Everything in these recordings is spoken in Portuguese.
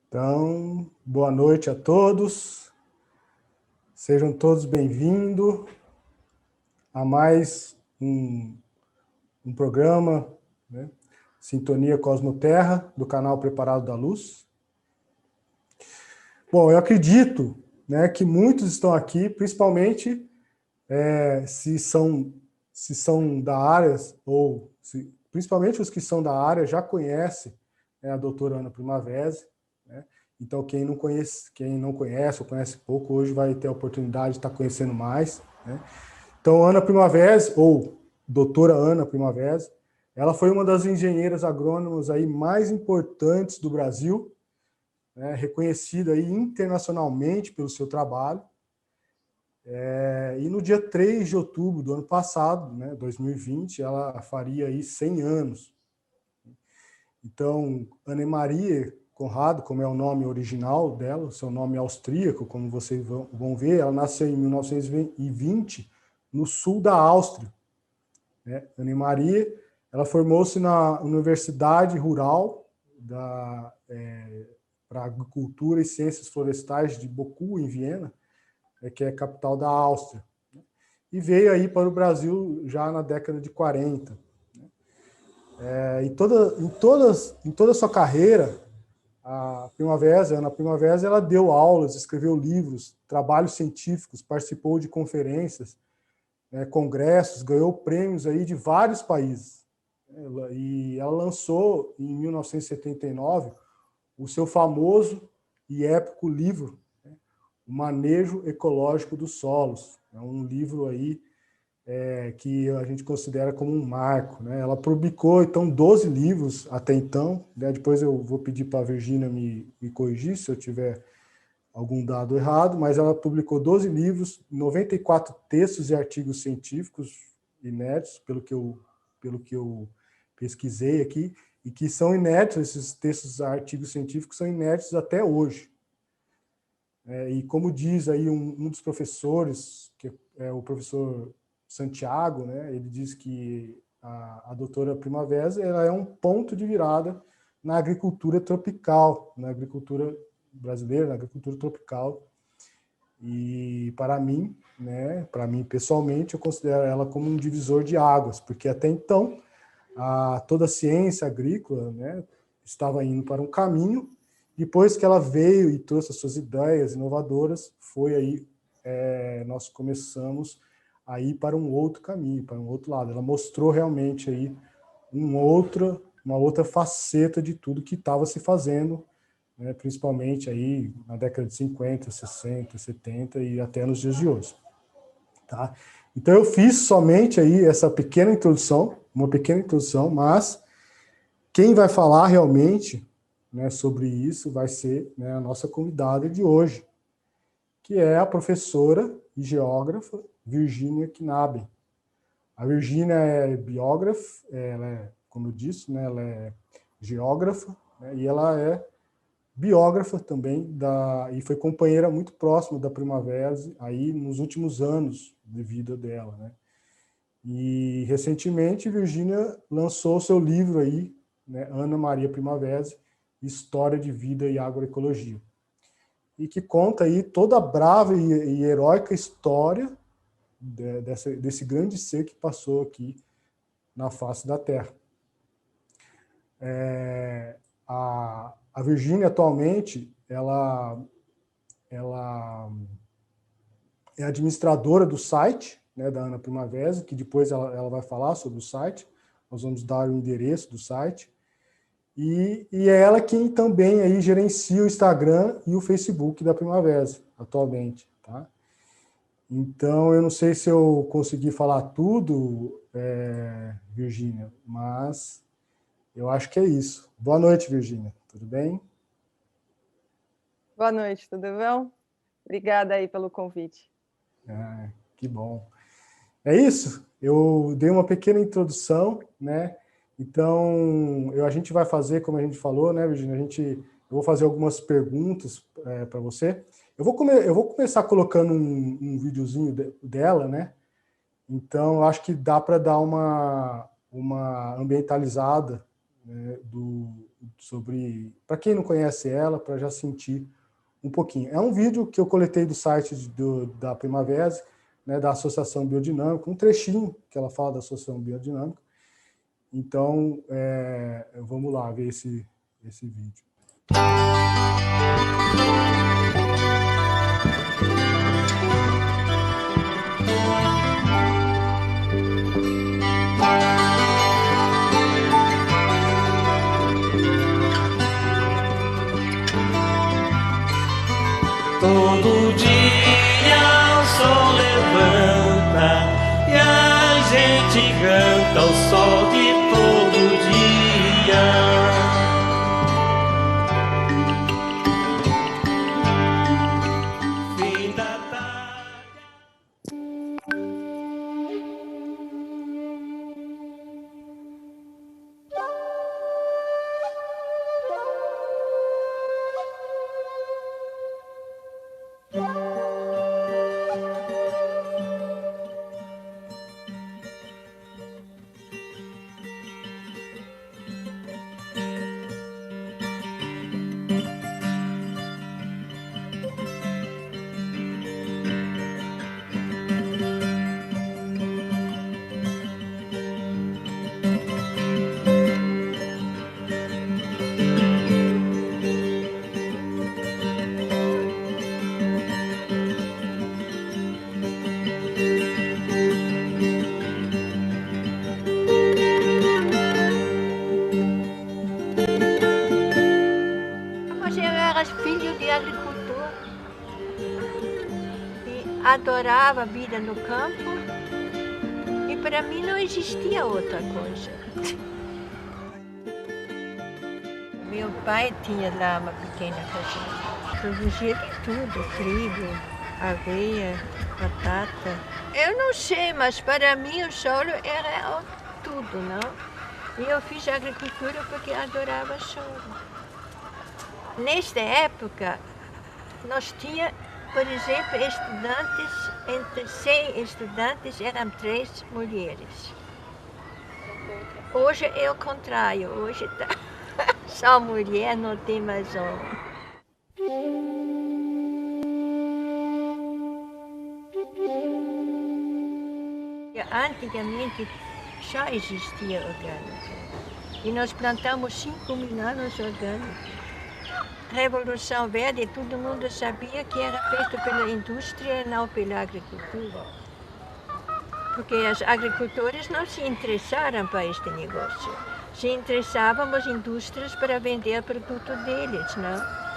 Então, boa noite a todos. Sejam todos bem-vindos a mais um programa, né? Sintonia Cosmoterra, do canal Preparado da Luz. Bom, eu acredito, né, que muitos estão aqui, principalmente se são da área, principalmente os que são da área já conhecem, né, a doutora Ana Primavesi, né? Então, quem não conhece ou conhece pouco, hoje vai ter a oportunidade de estar conhecendo mais, né? Então, Ana Primavesi, ou doutora Ana Primavesi, ela foi uma das engenheiras agrônomas aí mais importantes do Brasil, né, reconhecida aí internacionalmente pelo seu trabalho. E no dia 3 de outubro do ano passado, né, 2020, ela faria aí 100 anos. Então, Annemarie Conrado, como é o nome original dela, seu nome austríaco, como vocês vão ver, ela nasceu em 1920, no sul da Áustria, né? Annemarie, ela formou-se na Universidade Rural para Agricultura e Ciências Florestais de Bochum, em Viena, que é a capital da Áustria, e veio aí para o Brasil já na década de 40. Em toda a sua carreira, a Ana Primavesi, ela deu aulas, escreveu livros, trabalhos científicos, participou de conferências, congressos, ganhou prêmios aí de vários países. E ela lançou, em 1979, o seu famoso e épico livro, O Manejo Ecológico dos Solos. É um livro aí que a gente considera como um marco, né? Ela publicou, então, 12 livros até então, né? Depois eu vou pedir para a Virgínia me corrigir se eu tiver algum dado errado, mas ela publicou 12 livros, 94 textos e artigos científicos inéditos, pelo que eu pesquisei aqui, e que são inéditos, esses textos e artigos científicos são inéditos até hoje. E como diz aí um dos professores, que é o professor Santiago, né, ele diz que a doutora Primavesi, ela é um ponto de virada na agricultura tropical, na agricultura brasileira, na agricultura tropical. E para mim, né, para mim pessoalmente, eu considero ela como um divisor de águas, porque até então toda a ciência agrícola, né, estava indo para um caminho. Depois que ela veio e trouxe as suas ideias inovadoras, foi aí nós começamos a ir para um outro caminho, para um outro lado. Ela mostrou realmente aí uma outra faceta de tudo que estava se fazendo, né, principalmente aí na década de 50, 60, 70 e até nos dias de hoje. Tá? Então eu fiz somente aí essa pequena introdução, uma pequena introdução, mas quem vai falar realmente, né, sobre isso vai ser, né, a nossa convidada de hoje, que é a professora e geógrafa Virgínia Knaben. A Virgínia é biógrafa, ela é, como eu disse, né, ela é geógrafa, né, e ela é biógrafa também, e foi companheira muito próxima da Primavesi aí nos últimos anos de vida dela, né? E recentemente Virgínia lançou seu livro aí, né, Ana Maria Primavesi, História de Vida e Agroecologia, e que conta aí toda a brava e heróica história desse grande ser que passou aqui na face da Terra. A Virgínia atualmente ela é administradora do site, né, da Ana Primavesi, que depois ela vai falar sobre o site. Nós vamos dar o endereço do site. E é ela quem também aí gerencia o Instagram e o Facebook da Primavesi, atualmente. Tá? Então, eu não sei se eu consegui falar tudo, Virgínia, mas eu acho que é isso. Boa noite, Virgínia. Tudo bem? Boa noite, tudo bom? Obrigada aí pelo convite. Que bom. É isso, eu dei uma pequena introdução, né? Então, a gente vai fazer, como a gente falou, né, Virgínia? Eu vou fazer algumas perguntas para você. Eu vou começar colocando um videozinho dela, né? Então, eu acho que dá para dar uma ambientalizada, né, para quem não conhece ela, para já sentir um pouquinho. É um vídeo que eu coletei do site da Primavera, né, da Associação Biodinâmica, um trechinho que ela fala da Associação Biodinâmica. Então, vamos lá ver esse vídeo. Todo dia o sol levanta e a gente canta o sol de todo dia. Fim da tarde. Filho de agricultor e adorava a vida no campo, e para mim não existia outra coisa. Meu pai tinha lá uma pequena fazenda, produzia de tudo, trigo, aveia, batata. Eu não sei, mas para mim o solo era tudo, não? E eu fiz agricultura porque adorava solo. Nesta época, nós tínhamos, por exemplo, estudantes, entre 100 estudantes eram 3 mulheres. Hoje é o contrário, hoje tá só mulher, não tem mais homem. Antigamente já existia orgânica e nós plantamos 5.000 anos orgânicos. Revolução Verde, todo mundo sabia que era feito pela indústria e não pela agricultura. Porque os agricultores não se interessaram para este negócio. Se interessavam as indústrias para vender o produto deles, não?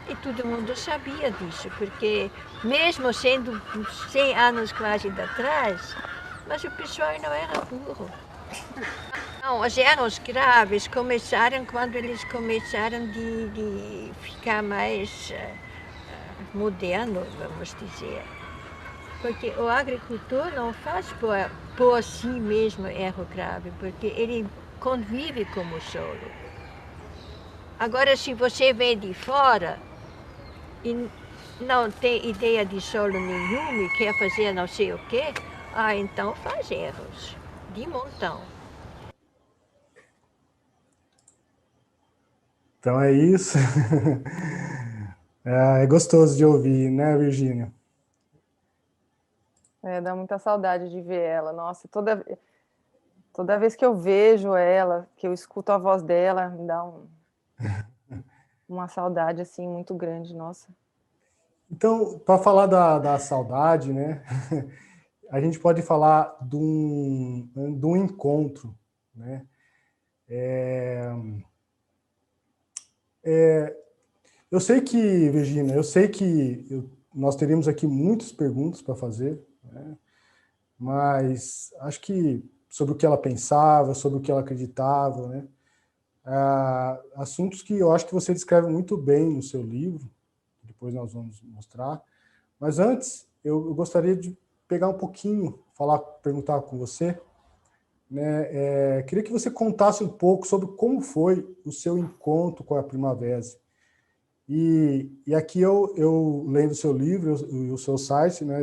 E todo mundo sabia disso, porque mesmo sendo 100 anos quase de trás, mas o pessoal não era burro. Não, os escravos começaram quando eles começaram de ficar mais moderno, vamos dizer. Porque o agricultor não faz por si mesmo erro grave, porque ele convive com o solo. Agora, se você vem de fora e não tem ideia de solo nenhum e quer fazer não sei o quê, então faz erros, de montão. Então é isso. É gostoso de ouvir, né, Virgínia? Dá muita saudade de ver ela. Nossa, toda vez que eu vejo ela, que eu escuto a voz dela, me dá uma saudade assim muito grande, nossa. Então, para falar da saudade, né, a gente pode falar de um encontro, né? Eu sei que, Virgínia, nós teríamos aqui muitas perguntas para fazer, né? Mas acho que sobre o que ela pensava, sobre o que ela acreditava, né? Assuntos que eu acho que você descreve muito bem no seu livro, depois nós vamos mostrar. Mas antes, eu gostaria de pegar um pouquinho, perguntar com você, né? Queria que você contasse um pouco sobre como foi o seu encontro com a Primavera. E aqui eu lendo o seu livro, o seu site, né?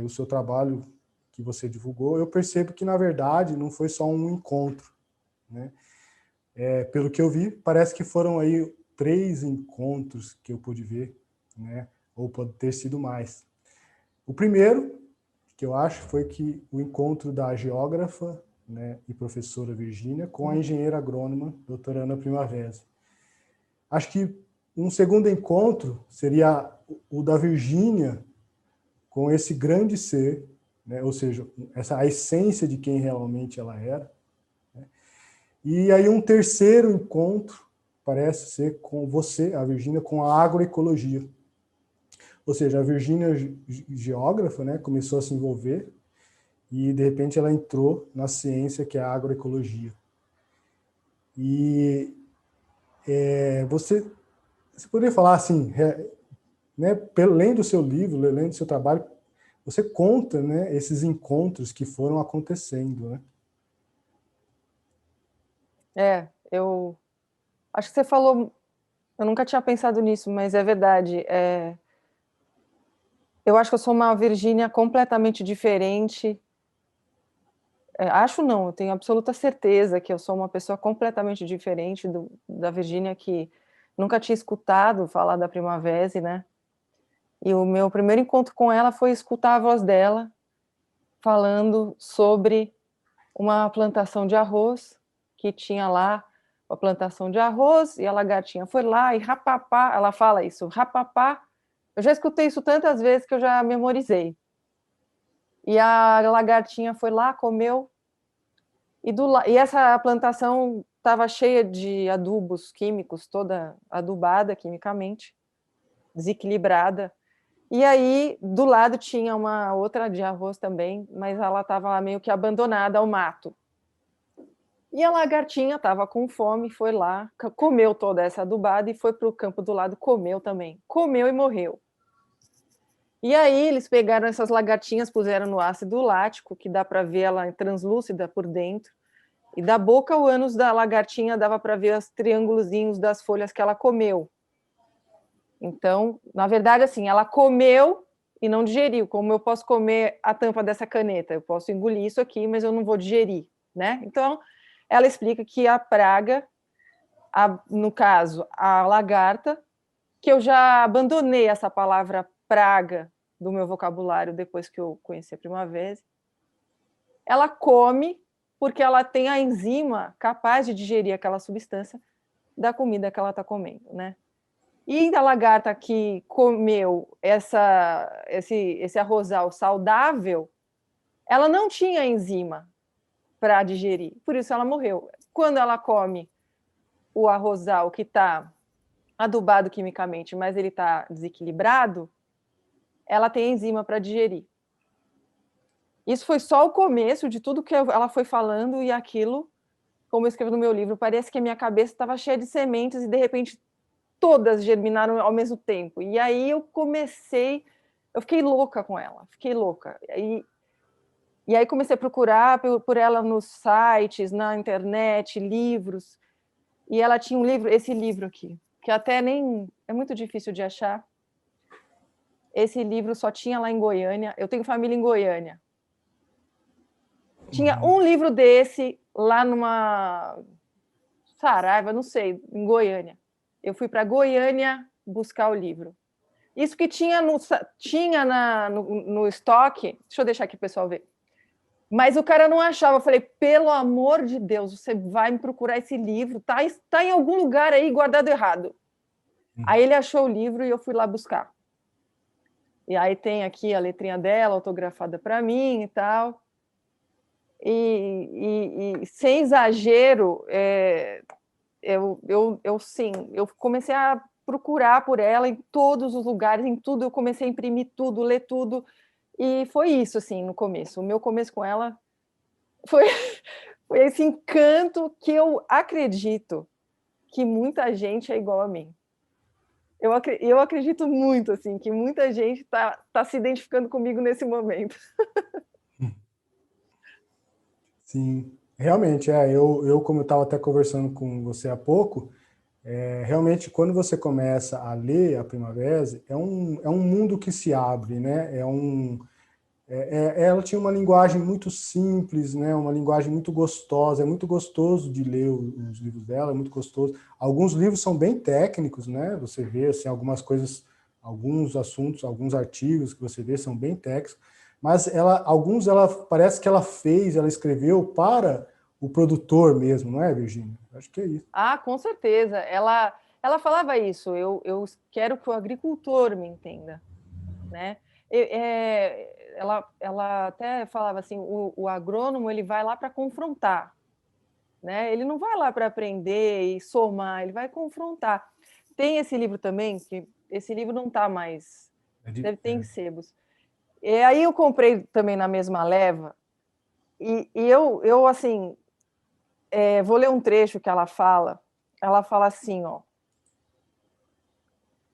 O seu trabalho que você divulgou, eu percebo que, na verdade, não foi só um encontro, né? pelo que eu vi, parece que foram aí 3 encontros que eu pude ver, né? Ou pode ter sido mais. O primeiro, que eu acho, foi que o encontro da geógrafa, né, e professora Virgínia com a engenheira agrônoma, doutora Ana Primavera. Acho que um segundo encontro seria o da Virgínia com esse grande ser, né, ou seja, a essência de quem realmente ela era. Né? E aí um terceiro encontro parece ser com você, a Virgínia, com a agroecologia. Ou seja, a Virgínia, geógrafa, né, começou a se envolver e, de repente, ela entrou na ciência que é a agroecologia. E você poderia falar assim, né, além do seu livro, além do seu trabalho, você conta, né, esses encontros que foram acontecendo, né? Eu acho que você falou, eu nunca tinha pensado nisso, mas é verdade. Eu acho que eu sou uma Virgínia completamente diferente. Acho não, eu tenho absoluta certeza que eu sou uma pessoa completamente diferente da Virgínia, que nunca tinha escutado falar da Primavera, né? E o meu primeiro encontro com ela foi escutar a voz dela falando sobre uma plantação de arroz, que tinha lá a plantação de arroz, e a lagartinha foi lá e rapapá, ela fala isso, rapapá. Eu já escutei isso tantas vezes que eu já memorizei. E a lagartinha foi lá, comeu, e essa plantação estava cheia de adubos químicos, toda adubada quimicamente, desequilibrada. E aí, do lado, tinha uma outra de arroz também, mas ela estava lá meio que abandonada ao mato. E a lagartinha estava com fome, foi lá, comeu toda essa adubada e foi para o campo do lado, comeu também. Comeu e morreu. E aí eles pegaram essas lagartinhas, puseram no ácido lático, que dá para ver ela translúcida por dentro, e da boca o ânus da lagartinha dava para ver os triângulozinhos das folhas que ela comeu. Então, na verdade, assim, ela comeu e não digeriu. Como eu posso comer a tampa dessa caneta? Eu posso engolir isso aqui, mas eu não vou digerir, né? Então, ela explica que a praga, no caso, a lagarta, que eu já abandonei essa palavra praga do meu vocabulário depois que eu conheci a Primavera, ela come porque ela tem a enzima capaz de digerir aquela substância da comida que ela está comendo, né? E a lagarta que comeu esse arrozal saudável, ela não tinha enzima para digerir, por isso ela morreu. Quando ela come o arrozal que está adubado quimicamente, mas ele está desequilibrado, ela tem enzima para digerir. Isso foi só o começo de tudo que ela foi falando, e aquilo, como eu escrevo no meu livro, parece que a minha cabeça estava cheia de sementes e, de repente, todas germinaram ao mesmo tempo. E aí eu fiquei louca com ela, fiquei louca. E aí comecei a procurar por ela nos sites, na internet, livros. E ela tinha esse livro aqui, que até nem é muito difícil de achar. Esse livro só tinha lá em Goiânia. Eu tenho família em Goiânia. Tinha um livro desse lá numa Saraiva, não sei, em Goiânia. Eu fui para Goiânia buscar o livro. Isso que tinha no estoque, deixa eu deixar aqui o pessoal ver. Mas o cara não achava. Eu falei, pelo amor de Deus, você vai me procurar esse livro, tá em algum lugar aí guardado errado. Aí ele achou o livro e eu fui lá buscar. E aí tem aqui a letrinha dela, autografada para mim e tal. E sem exagero, eu comecei a procurar por ela em todos os lugares, em tudo, eu comecei a imprimir tudo, ler tudo, e foi isso, assim, no começo. O meu começo com ela foi esse encanto que eu acredito que muita gente é igual a mim. Eu acredito muito, assim, que muita gente tá se identificando comigo nesse momento. Sim, realmente, eu como eu estava até conversando com você há pouco, realmente quando você começa a ler a Primavera, é um mundo que se abre, né? Ela tinha uma linguagem muito simples, né? Uma linguagem muito gostosa. É muito gostoso de ler os livros dela, é muito gostoso. Alguns livros são bem técnicos, né? Você vê assim, algumas coisas, alguns assuntos, alguns artigos que você vê são bem técnicos, mas alguns ela parece que ela escreveu para o produtor mesmo, não é, Virgínia? Acho que é isso. Ah, com certeza. Ela falava isso. Eu quero que o agricultor me entenda, né? Ela até falava assim, o agrônomo ele vai lá para confrontar, né? Ele não vai lá para aprender e somar, ele vai confrontar. Tem esse livro também, que esse livro não está mais, deve ter em sebos. E aí eu comprei também na mesma leva, e eu assim, vou ler um trecho que ela fala assim, ó,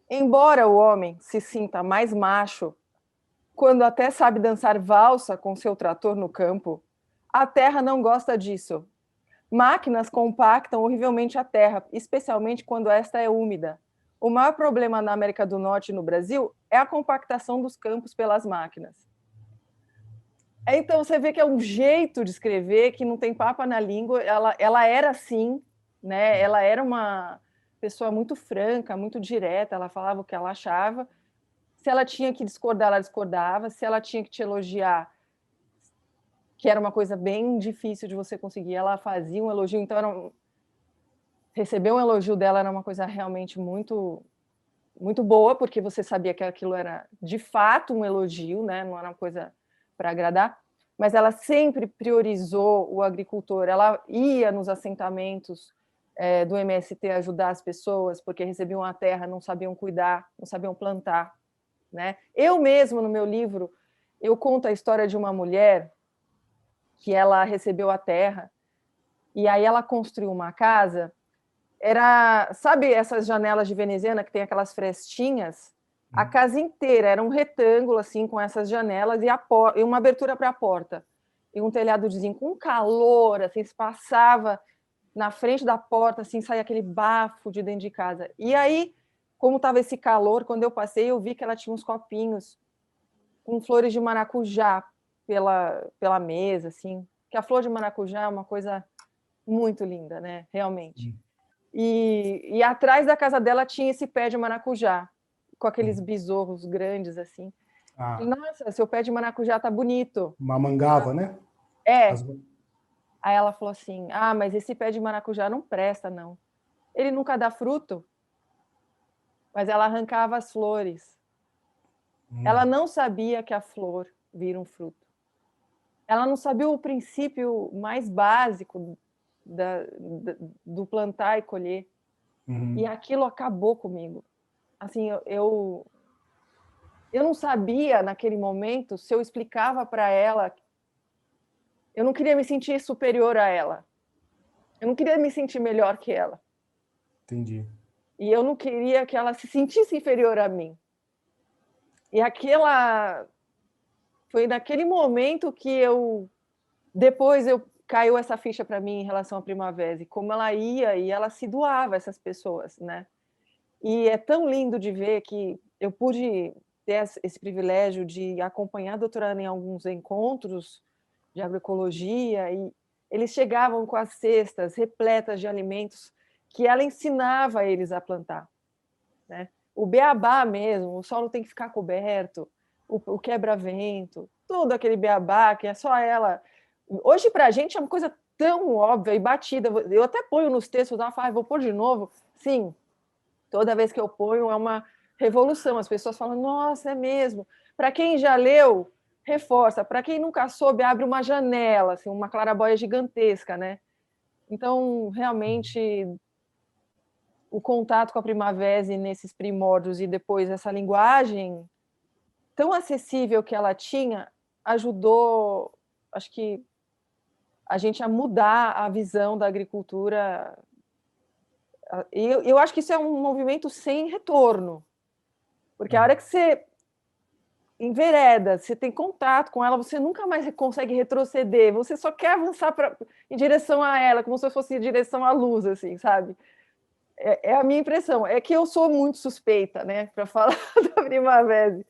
embora o homem se sinta mais macho, quando até sabe dançar valsa com seu trator no campo, a terra não gosta disso. Máquinas compactam horrivelmente a terra, especialmente quando esta é úmida. O maior problema na América do Norte e no Brasil é a compactação dos campos pelas máquinas. Então, você vê que é um jeito de escrever que não tem papa na língua. Ela era assim, né? Ela era uma pessoa muito franca, muito direta. Ela falava o que ela achava. Se ela tinha que discordar, ela discordava. Se ela tinha que te elogiar, que era uma coisa bem difícil de você conseguir, ela fazia um elogio. Então, receber um elogio dela era uma coisa realmente muito, muito boa, porque você sabia que aquilo era de fato um elogio, né? Não era uma coisa para agradar. Mas ela sempre priorizou o agricultor. Ela ia nos assentamentos do MST ajudar as pessoas, porque recebiam a terra, não sabiam cuidar, não sabiam plantar, né? Eu mesmo, no meu livro, eu conto a história de uma mulher que ela recebeu a terra e aí ela construiu uma casa. Sabe essas janelas de veneziana que tem aquelas frestinhas? A casa inteira era um retângulo assim com essas janelas e uma abertura para a porta e um telhado de zinco, com calor, assim, se passava na frente da porta, assim, saía aquele bafo de dentro de casa. E aí, como estava esse calor, quando eu passei, eu vi que ela tinha uns copinhos com flores de maracujá pela mesa, assim, que a flor de maracujá é uma coisa muito linda, né? Realmente. E atrás da casa dela tinha esse pé de maracujá, com aqueles besouros grandes, assim. Nossa, seu pé de maracujá tá bonito. Uma mangava, né? Aí ela falou assim, mas esse pé de maracujá não presta, não. Ele nunca dá fruto. Mas ela arrancava as flores. Ela não sabia que a flor vira um fruto. Ela não sabia o princípio mais básico do plantar e colher. E aquilo acabou comigo. Assim, eu não sabia naquele momento se eu explicava para ela. Eu não queria me sentir superior a ela. Eu não queria me sentir melhor que ela. Entendi. E eu não queria que ela se sentisse inferior a mim. E foi naquele momento que depois caiu essa ficha para mim em relação à Primavera, e como ela ia e ela se doava a essas pessoas, né? E é tão lindo de ver que eu pude ter esse privilégio de acompanhar a doutora Ana em alguns encontros de agroecologia, e eles chegavam com as cestas repletas de alimentos que ela ensinava eles a plantar, né? O beabá mesmo, o solo tem que ficar coberto, o quebra-vento, todo aquele beabá que é só ela. Hoje, para a gente, é uma coisa tão óbvia e batida. Eu até ponho nos textos, vou pôr de novo. Sim, toda vez que eu ponho é uma revolução. As pessoas falam, nossa, é mesmo. Para quem já leu, reforça. Para quem nunca soube, abre uma janela, assim, uma clarabóia gigantesca, né? Então, realmente, o contato com a Primavera nesses primórdios e depois essa linguagem tão acessível que ela tinha ajudou, acho que, a gente a mudar a visão da agricultura. E eu acho que isso é um movimento sem retorno, porque a hora que você envereda, você tem contato com ela, você nunca mais consegue retroceder, você só quer avançar em direção a ela, como se fosse em direção à luz, assim, sabe? É a minha impressão. É que eu sou muito suspeita, né, para falar da Primavera,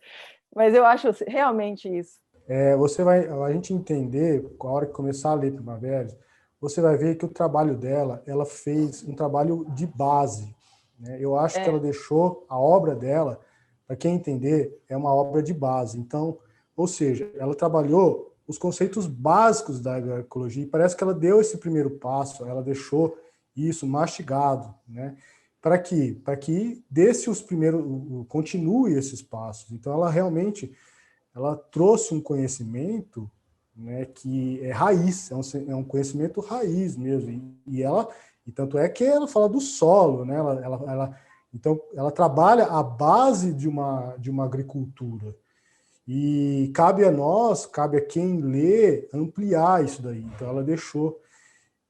mas eu acho realmente isso. A gente entender, a hora que começar a ler Primavera, você vai ver que o trabalho dela, ela fez um trabalho de base, né? Eu acho que ela deixou a obra dela, para quem entender, é uma obra de base. Então, ou seja, ela trabalhou os conceitos básicos da agroecologia e parece que ela deu esse primeiro passo, ela deixou isso mastigado, né? Para quê? Para que desse os primeiros, continue esses passos. Então, ela realmente ela trouxe um conhecimento, né, que é raiz, é um conhecimento raiz mesmo. E tanto é que ela fala do solo, né? Então, ela trabalha a base de uma agricultura. E cabe a nós, cabe a quem lê, ampliar isso daí. Então, ela deixou.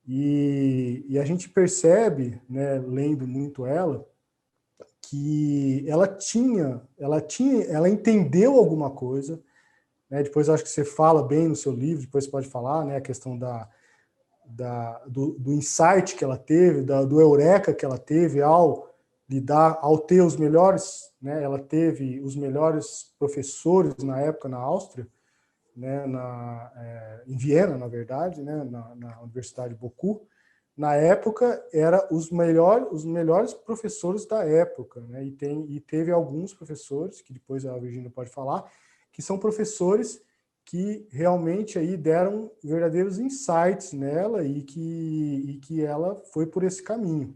E a gente percebe, né, lendo muito ela, que ela entendeu alguma coisa, né? Depois acho que você fala bem no seu livro, depois você pode falar, né, a questão do insight que ela teve, do eureka que ela teve ao lidar, ao ter os melhores, né, ela teve os melhores professores na época na Áustria, né, em Viena, na verdade, né, na Universidade Boku. Na época, era os melhores professores da época, né? E teve alguns professores, que depois a Virginia pode falar, que são professores que realmente aí deram verdadeiros insights nela e que ela foi por esse caminho.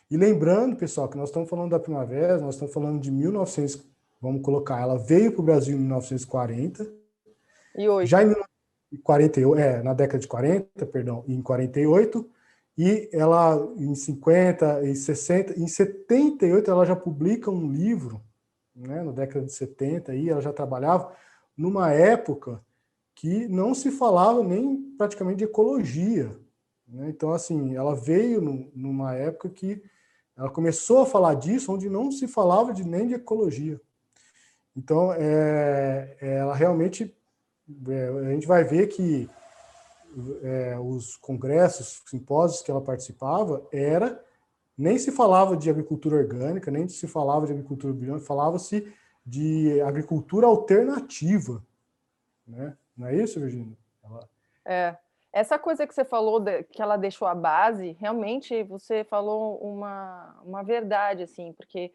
E lembrando, pessoal, que nós estamos falando da Primavera, nós estamos falando de 1900, vamos colocar, ela veio para o Brasil em 1940, E hoje? já em 48, na década de 40, perdão, em 48, e ela em 50, em 60, em 78 ela já publica um livro, né, na década de 70, aí ela já trabalhava numa época que não se falava nem praticamente de ecologia, né? Então, assim, ela veio numa época que ela começou a falar disso, onde não se falava nem de ecologia. Então, ela realmente, a gente vai ver que os congressos, simpósios que ela participava, nem se falava de agricultura orgânica, nem se falava de agricultura biológica, falava-se de agricultura alternativa, né? Não é isso, Virginia? Essa coisa que você falou, que ela deixou a base, realmente você falou uma verdade, assim, porque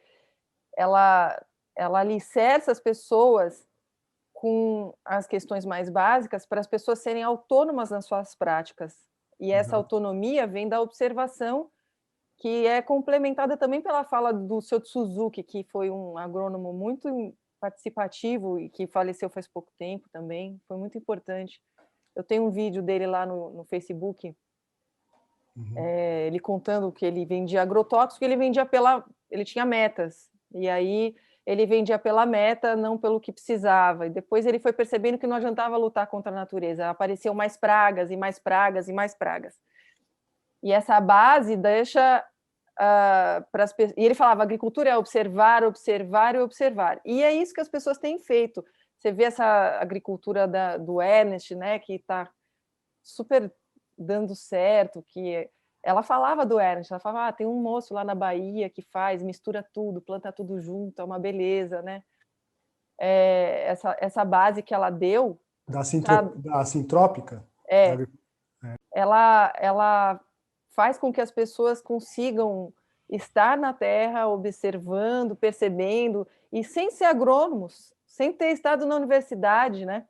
ela alicerça as pessoas com as questões mais básicas para as pessoas serem autônomas nas suas práticas. E essa Exato. autonomia vem da observação, que é complementada também pela fala do seu Suzuki, que foi um agrônomo muito participativo e que faleceu faz pouco tempo também, foi muito importante. Eu tenho um vídeo dele lá no Facebook, ele contando que ele vendia agrotóxico, ele tinha metas, e aí ele vendia pela meta, não pelo que precisava. E depois ele foi percebendo que não adiantava lutar contra a natureza, apareciam mais pragas e mais pragas e mais pragas. E essa base deixa para as pessoas. E ele falava: agricultura é observar, observar e observar. E é isso que as pessoas têm feito. Você vê essa agricultura do Ernest, né, que está super dando certo, que ela falava do Ernest, ela falava, tem um moço lá na Bahia que mistura tudo, planta tudo junto, é uma beleza, né? Essa base que ela deu... Da sintrópica? Ela faz com que as pessoas consigam estar na terra, observando, percebendo, e sem ser agrônomos, sem ter estado na universidade, né?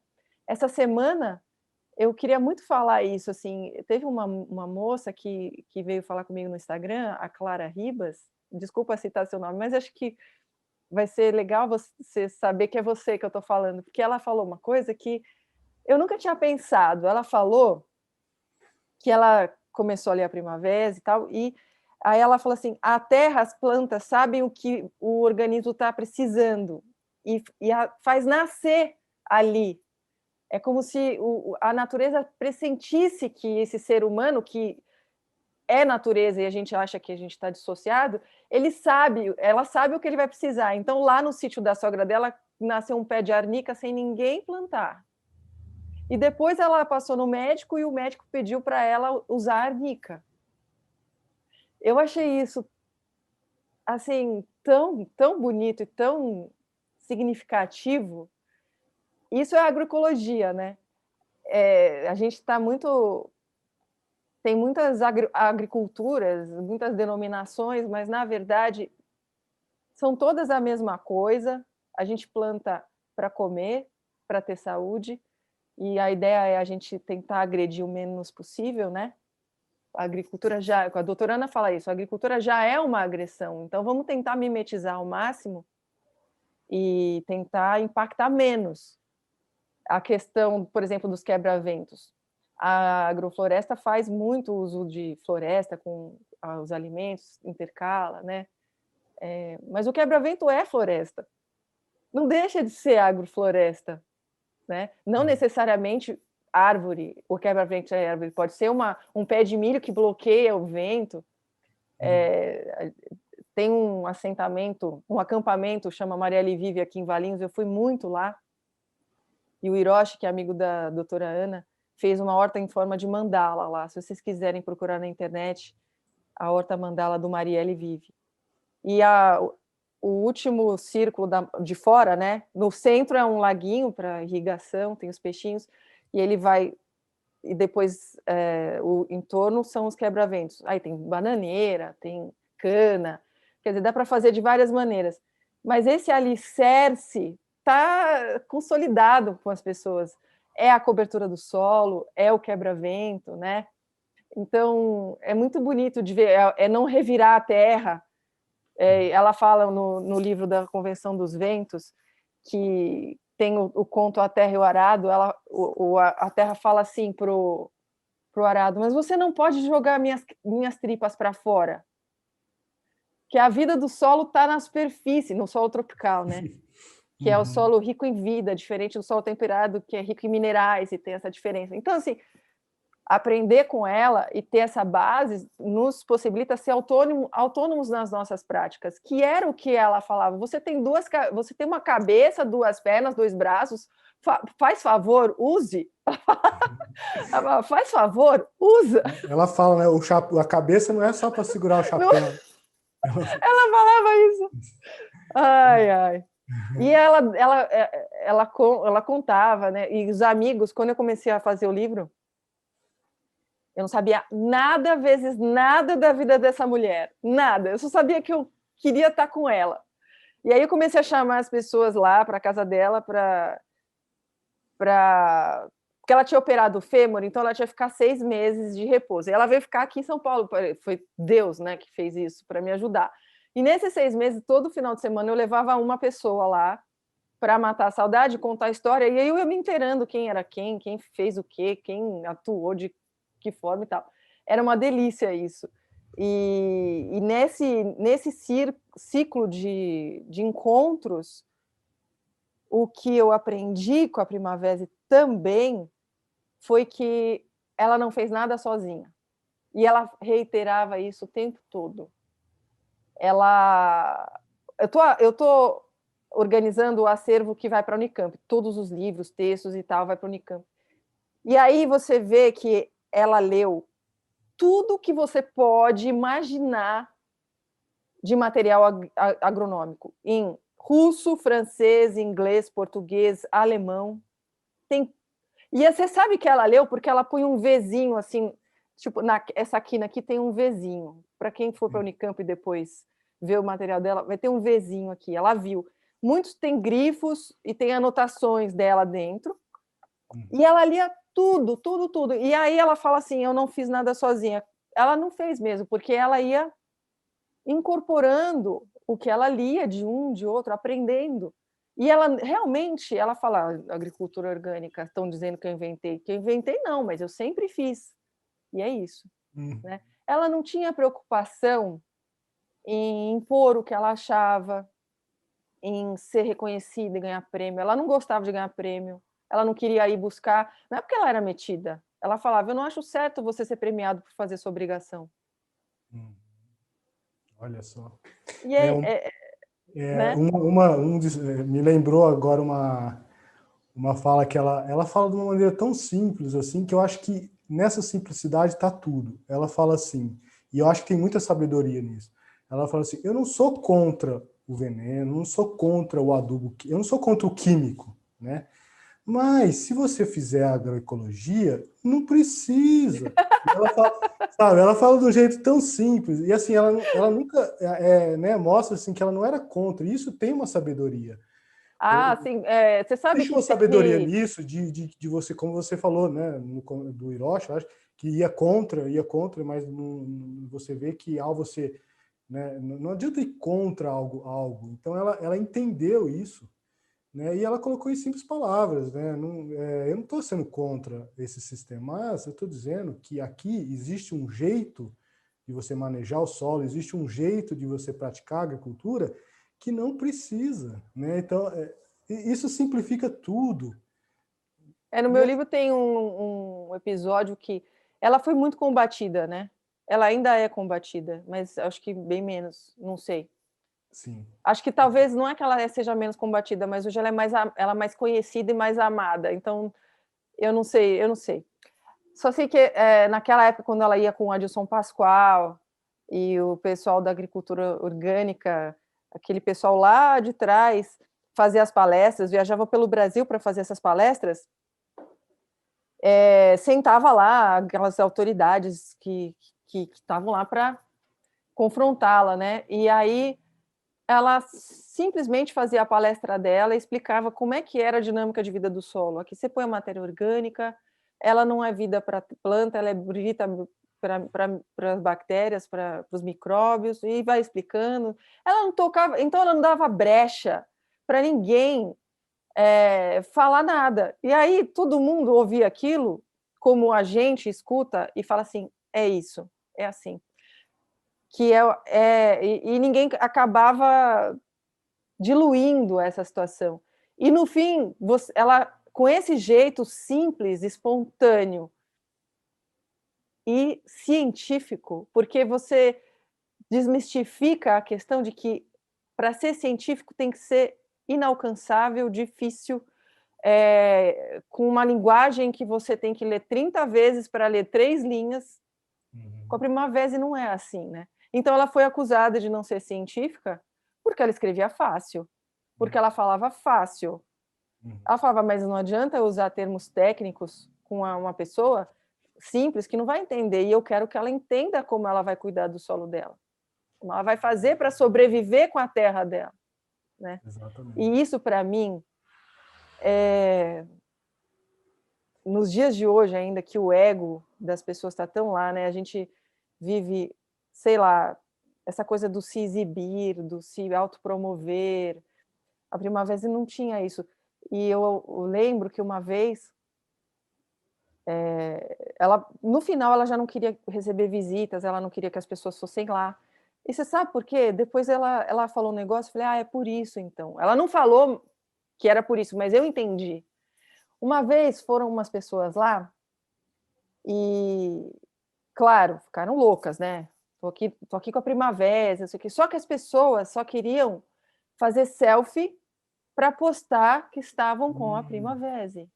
Essa semana, eu queria muito falar isso, assim, teve uma moça que veio falar comigo no Instagram, a Clara Ribas, desculpa citar seu nome, mas acho que vai ser legal você saber que é você que eu estou falando, porque ela falou uma coisa que eu nunca tinha pensado. Ela falou que ela começou a ler a Primavera e tal, e aí ela falou assim, a terra, as plantas sabem o que o organismo está precisando e faz nascer ali. É como se a natureza pressentisse que esse ser humano, que é natureza e a gente acha que a gente está dissociado, ela sabe o que ele vai precisar. Então, lá no sítio da sogra dela, nasceu um pé de arnica sem ninguém plantar. E depois ela passou no médico e o médico pediu para ela usar arnica. Eu achei isso assim tão bonito e tão significativo, isso é agroecologia, né? A gente está muito... Tem muitas agriculturas, muitas denominações, mas, na verdade, são todas a mesma coisa. A gente planta para comer, para ter saúde, e a ideia é a gente tentar agredir o menos possível, né? A agricultura já... A doutora Ana fala isso, a agricultura já é uma agressão, então vamos tentar mimetizar ao máximo e tentar impactar menos. A questão, por exemplo, dos quebra-ventos. A agrofloresta faz muito uso de floresta com os alimentos, intercala, né? Mas o quebra-vento é floresta. Não deixa de ser agrofloresta, né? Não necessariamente árvore, o quebra-vento é árvore, pode ser um pé de milho que bloqueia o vento. Tem um assentamento, um acampamento, chama Marielle Vive, aqui em Valinhos, eu fui muito lá, e o Hiroshi, que é amigo da doutora Ana, fez uma horta em forma de mandala lá, se vocês quiserem procurar na internet, a horta mandala do Marielle Vive. E o último círculo de fora, né? No centro é um laguinho para irrigação, tem os peixinhos, e ele vai... E depois o entorno são os quebra-ventos. Aí tem bananeira, tem cana, quer dizer, dá para fazer de várias maneiras. Mas esse alicerce está consolidado com as pessoas. É a cobertura do solo, é o quebra-vento, né? Então, é muito bonito de ver, não revirar a terra. Ela fala no livro da Convenção dos Ventos, que tem o conto A Terra e o Arado, a terra fala assim pro arado, mas você não pode jogar minhas tripas para fora, que a vida do solo está na superfície, no solo tropical, né? Que é o solo rico em vida, diferente do solo temperado, que é rico em minerais, e tem essa diferença. Então, assim, aprender com ela e ter essa base nos possibilita ser autônomos nas nossas práticas, que era o que ela falava. Você tem uma cabeça, 2 pernas, 2 braços, faz favor, use. Faz favor, usa. Ela fala, né? A cabeça não é só para segurar o chapéu. Ela falava isso. Ai, ai. E ela contava, né? E os amigos, quando eu comecei a fazer o livro, eu não sabia nada, vezes nada da vida dessa mulher. Nada. Eu só sabia que eu queria estar com ela. E aí eu comecei a chamar as pessoas lá para a casa dela porque ela tinha operado o fêmur, então ela tinha que ficar 6 meses de repouso. E ela veio ficar aqui em São Paulo. Foi Deus, né, que fez isso para me ajudar. E nesses 6 meses, todo final de semana, eu levava uma pessoa lá para matar a saudade, contar a história, e aí eu ia me inteirando quem era quem fez o quê, quem atuou de que forma e tal. Era uma delícia isso. E nesse ciclo de encontros, o que eu aprendi com a Primavera também foi que ela não fez nada sozinha. E ela reiterava isso o tempo todo. Eu estou organizando o acervo que vai para a Unicamp, todos os livros, textos e tal, vai para a Unicamp. E aí você vê que ela leu tudo que você pode imaginar de material agronômico, em russo, francês, inglês, português, alemão. E você sabe que ela leu porque ela põe um Vzinho, assim, tipo, essa quina aqui tem um Vzinho. Para quem for para a Unicamp e depois ver o material dela, vai ter um Vzinho aqui, ela viu. Muitos têm grifos e tem anotações dela dentro, e ela lia tudo. E aí ela fala assim, eu não fiz nada sozinha. Ela não fez mesmo, porque ela ia incorporando o que ela lia de um, de outro, aprendendo. E ela realmente, ela fala, agricultura orgânica, estão dizendo que eu inventei. Que eu inventei não, mas eu sempre fiz. E é isso. Né? Ela não tinha preocupação em impor o que ela achava, em ser reconhecida e ganhar prêmio. Ela não gostava de ganhar prêmio. Ela não queria ir buscar. Não é porque ela era metida. Ela falava, eu não acho certo você ser premiado por fazer sua obrigação. Olha só. E né? Me lembrou agora uma fala que ela fala de uma maneira tão simples assim, que eu acho que nessa simplicidade está tudo. Ela fala assim, e eu acho que tem muita sabedoria nisso. Ela fala assim, eu não sou contra o veneno, não sou contra o adubo, eu não sou contra o químico, né? Mas se você fizer agroecologia, não precisa. Ela fala, sabe, ela fala de um jeito tão simples. E assim, ela nunca né, mostra assim, que ela não era contra. E isso tem uma sabedoria. Ah, sim. Você sabe Existe uma que, sabedoria nisso, de você, como você falou, né, do Hiroshi, eu acho, que ia contra, mas você vê que ao você, né, não adianta ir contra algo. Então ela entendeu isso, né, e ela colocou em simples palavras, né, eu não estou sendo contra esse sistema, mas eu estou dizendo que aqui existe um jeito de você manejar o solo, existe um jeito de você praticar agricultura que não precisa, né? Então, isso simplifica tudo. no meu livro tem um episódio que ela foi muito combatida, né? Ela ainda é combatida, mas acho que bem menos, não sei. Sim. Acho que talvez não é que ela seja menos combatida, mas hoje ela é mais conhecida e mais amada. Então, eu não sei. Só sei que naquela época, quando ela ia com o Adilson Pascoal e o pessoal da agricultura orgânica, aquele pessoal lá de trás, fazia as palestras, viajava pelo Brasil para fazer essas palestras, sentava lá aquelas autoridades que estavam lá para confrontá-la, né? E aí ela simplesmente fazia a palestra dela e explicava como é que era a dinâmica de vida do solo. Aqui você põe a matéria orgânica, ela não é vida para planta, ela é vida para as bactérias, para os micróbios, e vai explicando. Ela não tocava, então ela não dava brecha para ninguém falar nada. E aí todo mundo ouvia aquilo, como a gente escuta, e fala assim: é isso, é assim. E ninguém acabava diluindo essa situação. E no fim, ela com esse jeito simples, espontâneo e científico, porque você desmistifica a questão de que para ser científico tem que ser inalcançável, difícil, com uma linguagem que você tem que ler 30 vezes para ler 3 linhas. Com a Primavera não é assim, né? Então ela foi acusada de não ser científica porque ela escrevia fácil, porque ela falava fácil. Ela falava, mas não adianta usar termos técnicos com uma pessoa simples que não vai entender, e eu quero que ela entenda como ela vai cuidar do solo dela, como ela vai fazer para sobreviver com a terra dela, né? Exatamente. E isso, para mim, nos dias de hoje ainda, que o ego das pessoas está tão lá, né? A gente vive, sei lá, essa coisa do se exibir, do se autopromover. A Primavera não tinha isso. E eu lembro que uma vez, ela, no final, ela já não queria receber visitas, ela não queria que as pessoas fossem lá. E você sabe por quê? Depois ela falou um negócio, eu falei, é por isso então. Ela não falou que era por isso, mas eu entendi. Uma vez foram umas pessoas lá e, claro, ficaram loucas, né? Tô aqui com a Primavera, isso aqui. Só que as pessoas só queriam fazer selfie para postar que estavam com a Primavera.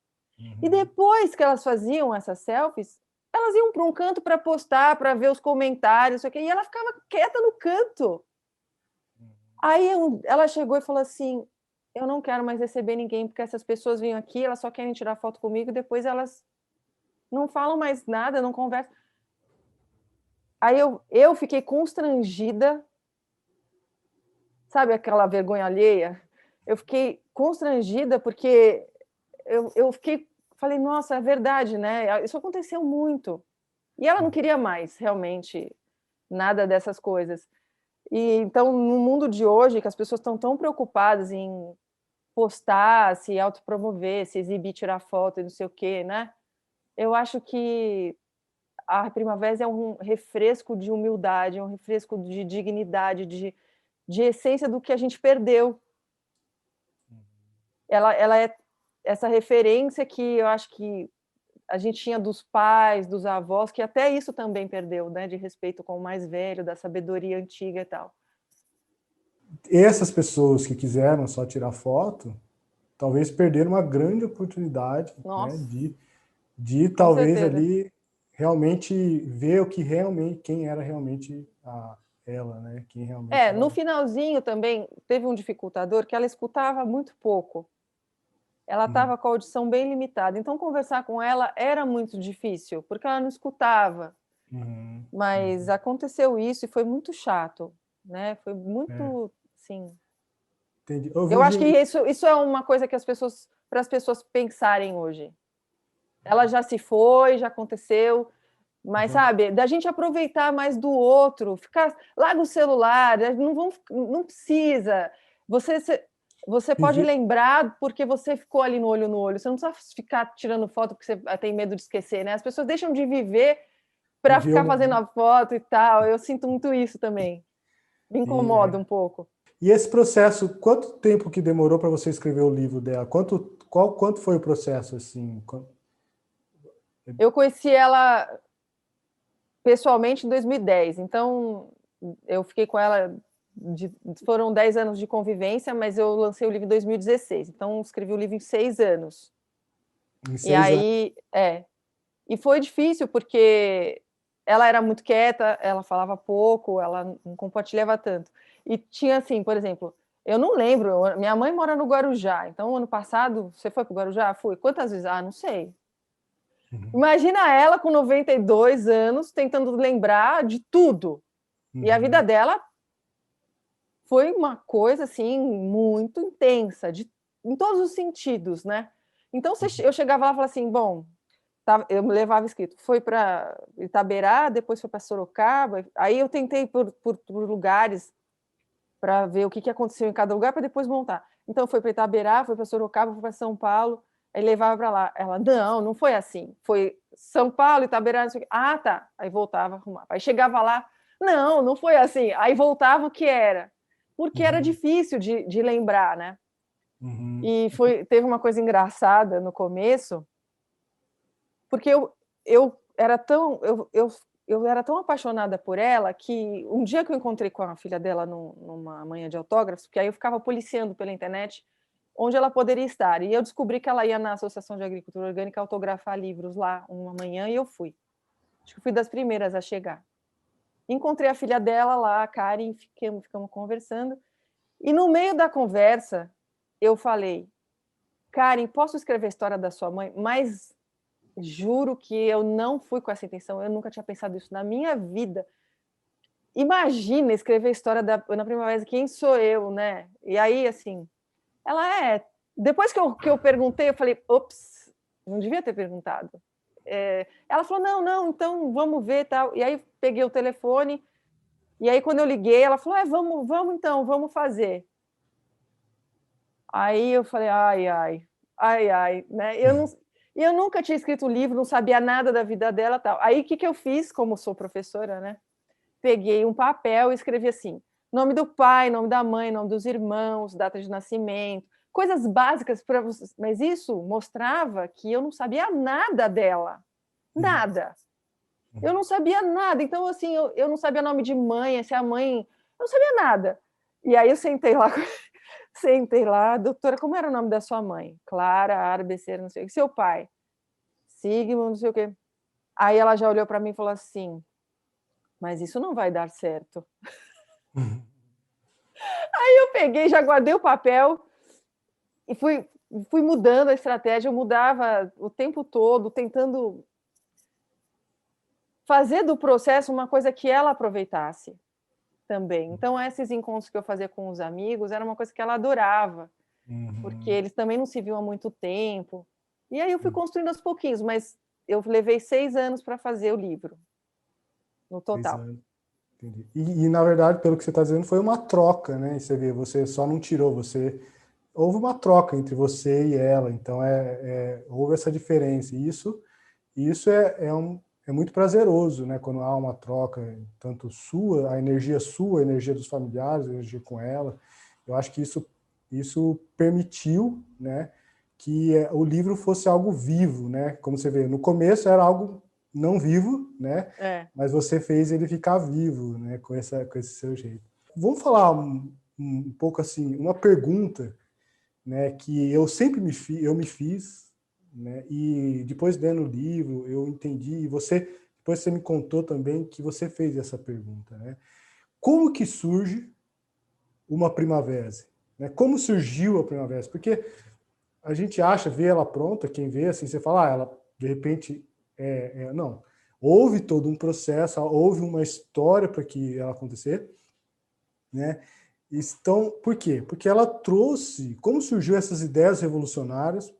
E depois que elas faziam essas selfies, elas iam para um canto para postar, para ver os comentários, isso aqui, e ela ficava quieta no canto. Aí ela chegou e falou assim: eu não quero mais receber ninguém, porque essas pessoas vêm aqui, elas só querem tirar foto comigo, depois elas não falam mais nada, não conversam. Aí eu fiquei constrangida, sabe aquela vergonha alheia? Eu fiquei constrangida porque eu falei, nossa, é verdade, né? Isso aconteceu muito. E ela não queria mais, realmente, nada dessas coisas. E então, no mundo de hoje, que as pessoas estão tão preocupadas em postar, se autopromover, se exibir, tirar foto e não sei o quê, né? Eu acho que a Primavera é um refresco de humildade, é um refresco de dignidade, de essência do que a gente perdeu. Ela é essa referência que eu acho que a gente tinha dos pais, dos avós, que até isso também perdeu, né? De respeito com o mais velho, da sabedoria antiga e tal. Essas pessoas que quiseram só tirar foto, talvez perderam uma grande oportunidade, né, de talvez certeza. ali realmente ver o que realmente, quem era realmente ela, né? Quem realmente era no finalzinho também teve um dificultador que ela escutava muito pouco. ela estava com a audição bem limitada. Então, conversar com ela era muito difícil, porque ela não escutava. Mas aconteceu isso e foi muito chato, né? Foi muito, sim. Entendi. Eu acho que isso é uma coisa que para as pessoas pensarem hoje. Ela já se foi, já aconteceu, mas sabe, da gente aproveitar mais do outro, larga o celular, não precisa. Você pode lembrar porque você ficou ali no olho no olho. Você não precisa ficar tirando foto porque você tem medo de esquecer, né? As pessoas deixam de viver para ficar fazendo a foto e tal. Eu sinto muito isso também. Me incomoda um pouco. E esse processo, quanto tempo que demorou para você escrever o livro dela? Quanto foi o processo, assim? Eu conheci ela pessoalmente em 2010, então eu fiquei com ela, foram 10 anos de convivência, mas eu lancei o livro em 2016, então escrevi o livro em 6 anos. E aí, e foi difícil porque ela era muito quieta, ela falava pouco, ela não compartilhava tanto. E tinha assim, por exemplo, eu não lembro, minha mãe mora no Guarujá, então ano passado, você foi para o Guarujá? Fui. Quantas vezes? Não sei. Imagina ela com 92 anos tentando lembrar de tudo. E a vida dela foi uma coisa assim muito intensa, em todos os sentidos, né? Então eu chegava lá e falava assim, bom, eu me levava escrito, foi para Itaberá, depois foi para Sorocaba, aí eu tentei por lugares para ver o que aconteceu em cada lugar para depois montar. Então foi para Itaberá, foi para Sorocaba, foi para São Paulo, aí levava para lá. Ela, não foi assim. Foi São Paulo, Itaberá, não sei o quê. Ah, tá. Aí voltava, arrumava. Aí chegava lá, não foi assim. Aí voltava o que era. Porque era difícil de lembrar, né? E teve uma coisa engraçada no começo, porque eu era tão apaixonada por ela que um dia que eu encontrei com a filha dela numa manhã de autógrafos, porque aí eu ficava policiando pela internet onde ela poderia estar. E eu descobri que ela ia na Associação de Agricultura Orgânica autografar livros lá uma manhã e eu fui. Acho que fui das primeiras a chegar. Encontrei a filha dela lá, a Karen, ficamos conversando. E no meio da conversa, eu falei, Karen, posso escrever a história da sua mãe? Mas juro que eu não fui com essa intenção, eu nunca tinha pensado isso na minha vida. Imagina escrever a história da Ana Primavera, quem sou eu, né? E aí, assim, ela depois que eu perguntei, eu falei, ops, não devia ter perguntado. Ela falou, não, então vamos ver tal. E aí peguei o telefone, e aí quando eu liguei, ela falou, vamos então, vamos fazer. Aí eu falei, ai, né? Eu nunca tinha escrito livro, não sabia nada da vida dela tal. Aí o que eu fiz, como sou professora, né? Peguei um papel e escrevi assim, nome do pai, nome da mãe, nome dos irmãos, data de nascimento, coisas básicas para vocês. Mas isso mostrava que eu não sabia nada dela. Nada. Eu não sabia nada. Então, assim, eu não sabia nome de mãe, se a mãe... Eu não sabia nada. E aí eu sentei lá, doutora, como era o nome da sua mãe? Clara, Arbecer, não sei o que. Seu pai? Sigmund, não sei o quê. Aí ela já olhou para mim e falou assim, mas isso não vai dar certo. Aí eu peguei, já guardei o papel e fui mudando a estratégia. Eu mudava o tempo todo, tentando fazer do processo uma coisa que ela aproveitasse também. Então, esses encontros que eu fazia com os amigos era uma coisa que ela adorava, porque eles também não se viam há muito tempo. E aí eu fui construindo aos pouquinhos, mas eu levei 6 anos para fazer o livro, no total. Entendi. E, na verdade, pelo que você está dizendo, foi uma troca, né? Você vê, você só não tirou, houve uma troca entre você e ela, então houve essa diferença. E isso é muito prazeroso, né? Quando há uma troca, tanto a energia dos familiares, a energia com ela. Eu acho que isso permitiu, né, que o livro fosse algo vivo, né? Como você vê, no começo era algo não vivo, né? Mas você fez ele ficar vivo, né? Com esse seu jeito. Vamos falar um pouco assim, uma pergunta, né? Que eu sempre me fiz, né? E depois lendo o livro eu entendi, e depois você me contou também que você fez essa pergunta, né? Como que surge uma Primavera? Né? Como surgiu a Primavera? Porque a gente acha, vê ela pronta, quem vê, assim, você fala, ela, de repente, não. Houve todo um processo, houve uma história para que ela acontecer, né? Então, por quê? Porque ela trouxe, como surgiu essas ideias revolucionárias,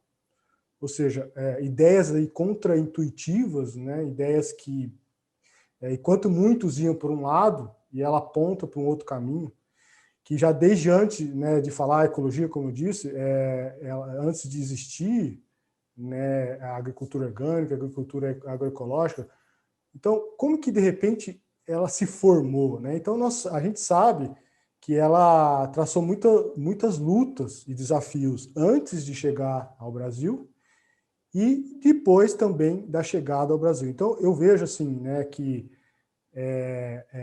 ou seja, ideias aí contra-intuitivas, né? Ideias que, enquanto muitos iam por um lado, e ela aponta para um outro caminho, que já desde antes, né, de falar ecologia, como eu disse, antes de existir, né, a agricultura orgânica, a agricultura agroecológica, então, como que de repente ela se formou, né? Então, a gente sabe que ela traçou muitas lutas e desafios antes de chegar ao Brasil e depois também da chegada ao Brasil. Então, eu vejo assim, né, que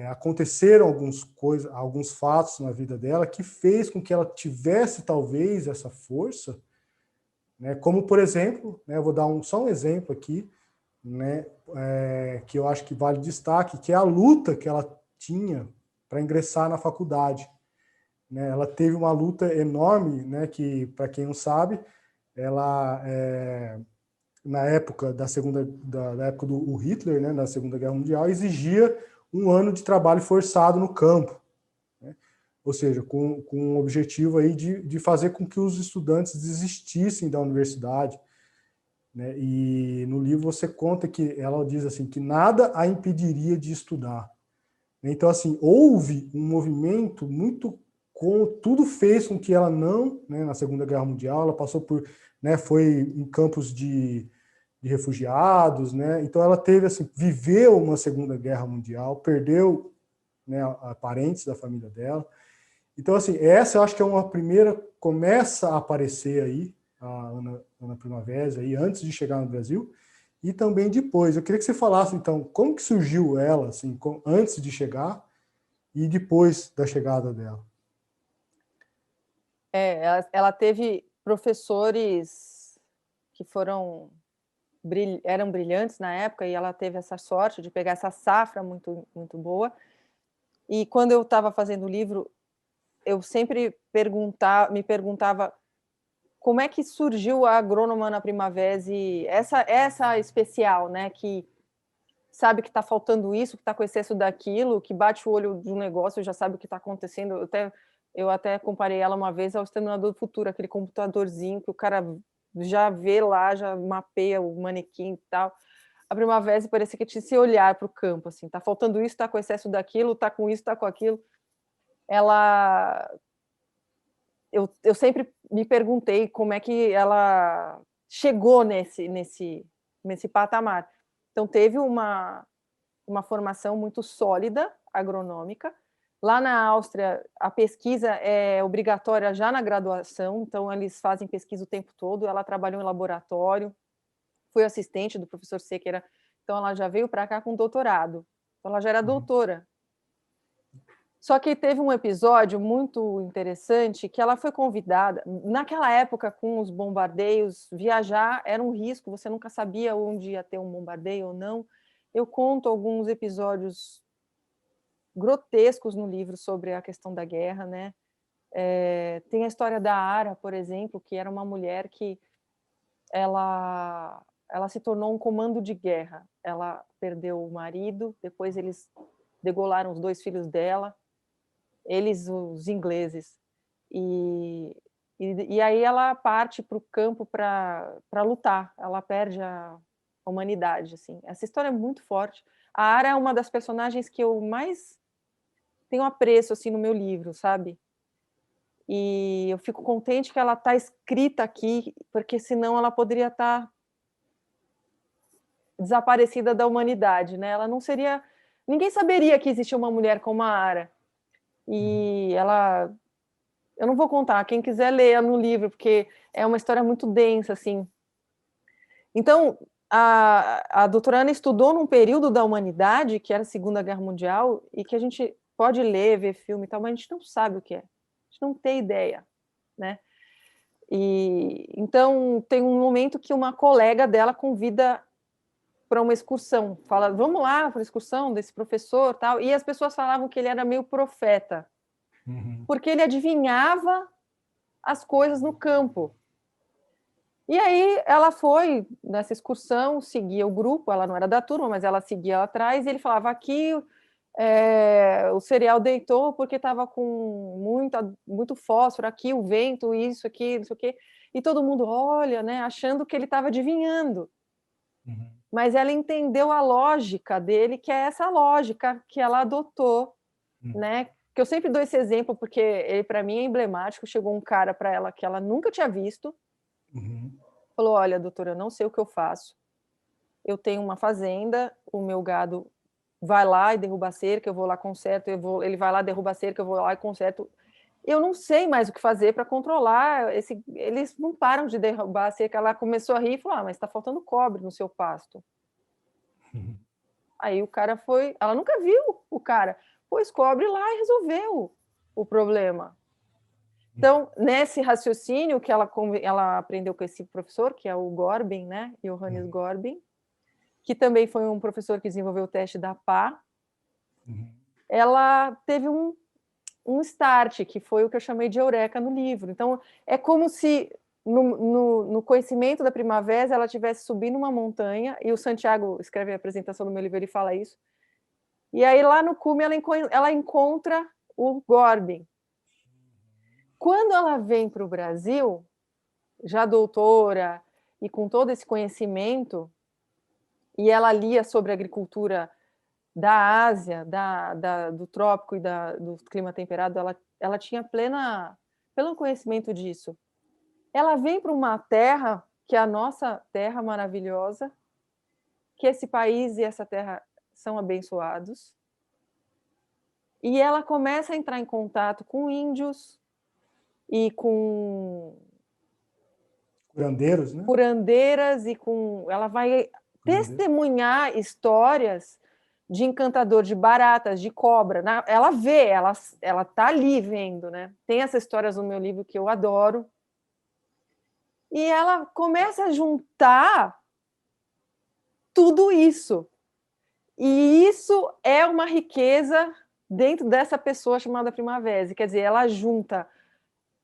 aconteceram alguns fatos na vida dela que fez com que ela tivesse talvez essa força, né? Como por exemplo, né, eu vou dar só um exemplo aqui, né, que eu acho que vale destaque, que é a luta que ela tinha para ingressar na faculdade, né? Ela teve uma luta enorme, né, que, para quem não sabe, ela, na época da época do Hitler, né, na Segunda Guerra Mundial, exigia um ano de trabalho forçado no campo, né? Ou seja, com o objetivo aí de fazer com que os estudantes desistissem da universidade, né? E no livro você conta que ela diz assim que nada a impediria de estudar. Então, assim, houve um movimento tudo fez com que ela não, né, na Segunda Guerra Mundial, ela passou por, né, foi em campos de refugiados, né? Então ela teve assim, viveu uma Segunda Guerra Mundial, perdeu, né, parentes da família dela. Então, assim, essa eu acho que é uma primeira, começa a aparecer aí, a Ana Primavera, aí, antes de chegar no Brasil, e também depois. Eu queria que você falasse, então, como que surgiu ela, assim, antes de chegar e depois da chegada dela. Ela teve professores que eram brilhantes na época, e ela teve essa sorte de pegar essa safra muito, muito boa. E quando eu estava fazendo o livro, eu sempre me perguntava como é que surgiu a agrônoma Ana Primavera, essa especial, né, que sabe que está faltando isso, que está com excesso daquilo, que bate o olho de um negócio e já sabe o que está acontecendo. Eu até comparei ela uma vez ao Exterminador do Futuro, aquele computadorzinho que o cara já vê lá, já mapeia o manequim e tal. A Primavera parecia que tinha esse olhar para o campo, assim, está faltando isso, está com excesso daquilo, está com isso, está com aquilo. Eu sempre me perguntei como é que ela chegou nesse patamar. Então, teve uma formação muito sólida, agronômica. Lá na Áustria, a pesquisa é obrigatória já na graduação, então eles fazem pesquisa o tempo todo. Ela trabalhou em laboratório, foi assistente do professor Sequeira, então ela já veio para cá com doutorado. Então, ela já era doutora. Só que teve um episódio muito interessante que ela foi convidada. Naquela época, com os bombardeios, viajar era um risco, você nunca sabia onde ia ter um bombardeio ou não. Eu conto alguns episódios grotescos no livro sobre a questão da guerra, né? Tem a história da Ara, por exemplo, que era uma mulher que ela se tornou um comando de guerra. Ela perdeu o marido, depois eles degolaram os 2 filhos dela, eles, os ingleses, e aí ela parte para o campo para lutar, ela perde a humanidade, assim. Essa história é muito forte. A Ara é uma das personagens que eu mais tenho apreço, assim, no meu livro, sabe? E eu fico contente que ela está escrita aqui, porque senão ela poderia estar desaparecida da humanidade, né? Ela não seria... Ninguém saberia que existia uma mulher como a Ara. E ela... Eu não vou contar, quem quiser ler no livro, porque é uma história muito densa, assim. Então, a doutora Ana estudou num período da humanidade, que era a Segunda Guerra Mundial, e que a gente pode ler, ver filme e tal, mas a gente não sabe o que é. A gente não tem ideia, né? E então, tem um momento que uma colega dela convida para uma excursão. Fala, vamos lá para a excursão desse professor, tal. E as pessoas falavam que ele era meio profeta, porque ele adivinhava as coisas no campo. E aí ela foi nessa excursão, seguia o grupo, ela não era da turma, mas ela seguia lá atrás, e ele falava, aqui o cereal deitou porque estava com muito fósforo, aqui o vento, isso aqui, não sei o quê. E todo mundo olha, né, achando que ele estava adivinhando. Uhum. Mas ela entendeu a lógica dele, que é essa lógica que ela adotou, né? Que eu sempre dou esse exemplo, porque ele, para mim, é emblemático. Chegou um cara para ela que ela nunca tinha visto, falou, olha, doutora, eu não sei o que eu faço. Eu tenho uma fazenda, o meu gado vai lá e derruba a cerca, eu vou lá, conserto, ele vai lá, derruba a cerca, eu vou lá e conserto. Eu não sei mais o que fazer para controlar. Eles não param de derrubar a cerca. Ela começou a rir e falou, mas está faltando cobre no seu pasto. Aí o cara foi... Ela nunca viu o cara. Pôs cobre lá e resolveu o problema. Então, nesse raciocínio que ela aprendeu com esse professor, que é o Gorbin, né? Johannes Gorbin, que também foi um professor que desenvolveu o teste da PA, ela teve um start, que foi o que eu chamei de eureka no livro. Então, é como se no conhecimento da Primavera ela tivesse subindo uma montanha, e o Santiago escreve a apresentação do meu livro, ele fala isso, e aí lá no cume ela encontra o Gorbin. Quando ela vem para o Brasil, já doutora e com todo esse conhecimento, e ela lia sobre a agricultura da Ásia, do trópico e do clima temperado, ela tinha pleno conhecimento disso. Ela vem para uma terra que é a nossa terra maravilhosa, que esse país e essa terra são abençoados, e ela começa a entrar em contato com índios e com curandeiros, né? Curandeiras, e ela vai testemunhar histórias de encantador de baratas, de cobra. Ela vê, ela tá ali vendo, né? Tem essas histórias no meu livro que eu adoro. E ela começa a juntar tudo isso. E isso é uma riqueza dentro dessa pessoa chamada Primavera. Quer dizer, ela junta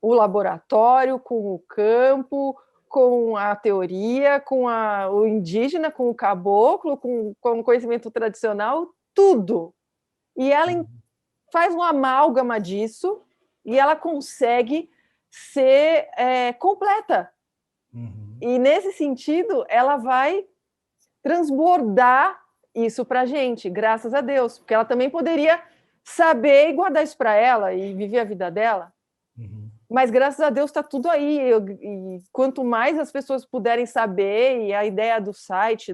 o laboratório com o campo, com a teoria, com o indígena, com o caboclo, com o conhecimento tradicional, tudo. E ela faz uma amálgama disso e ela consegue ser completa. E, nesse sentido, ela vai transbordar isso para a gente, graças a Deus, porque ela também poderia saber e guardar isso para ela e viver a vida dela. Mas, graças a Deus, está tudo aí. E quanto mais as pessoas puderem saber, e a ideia do site,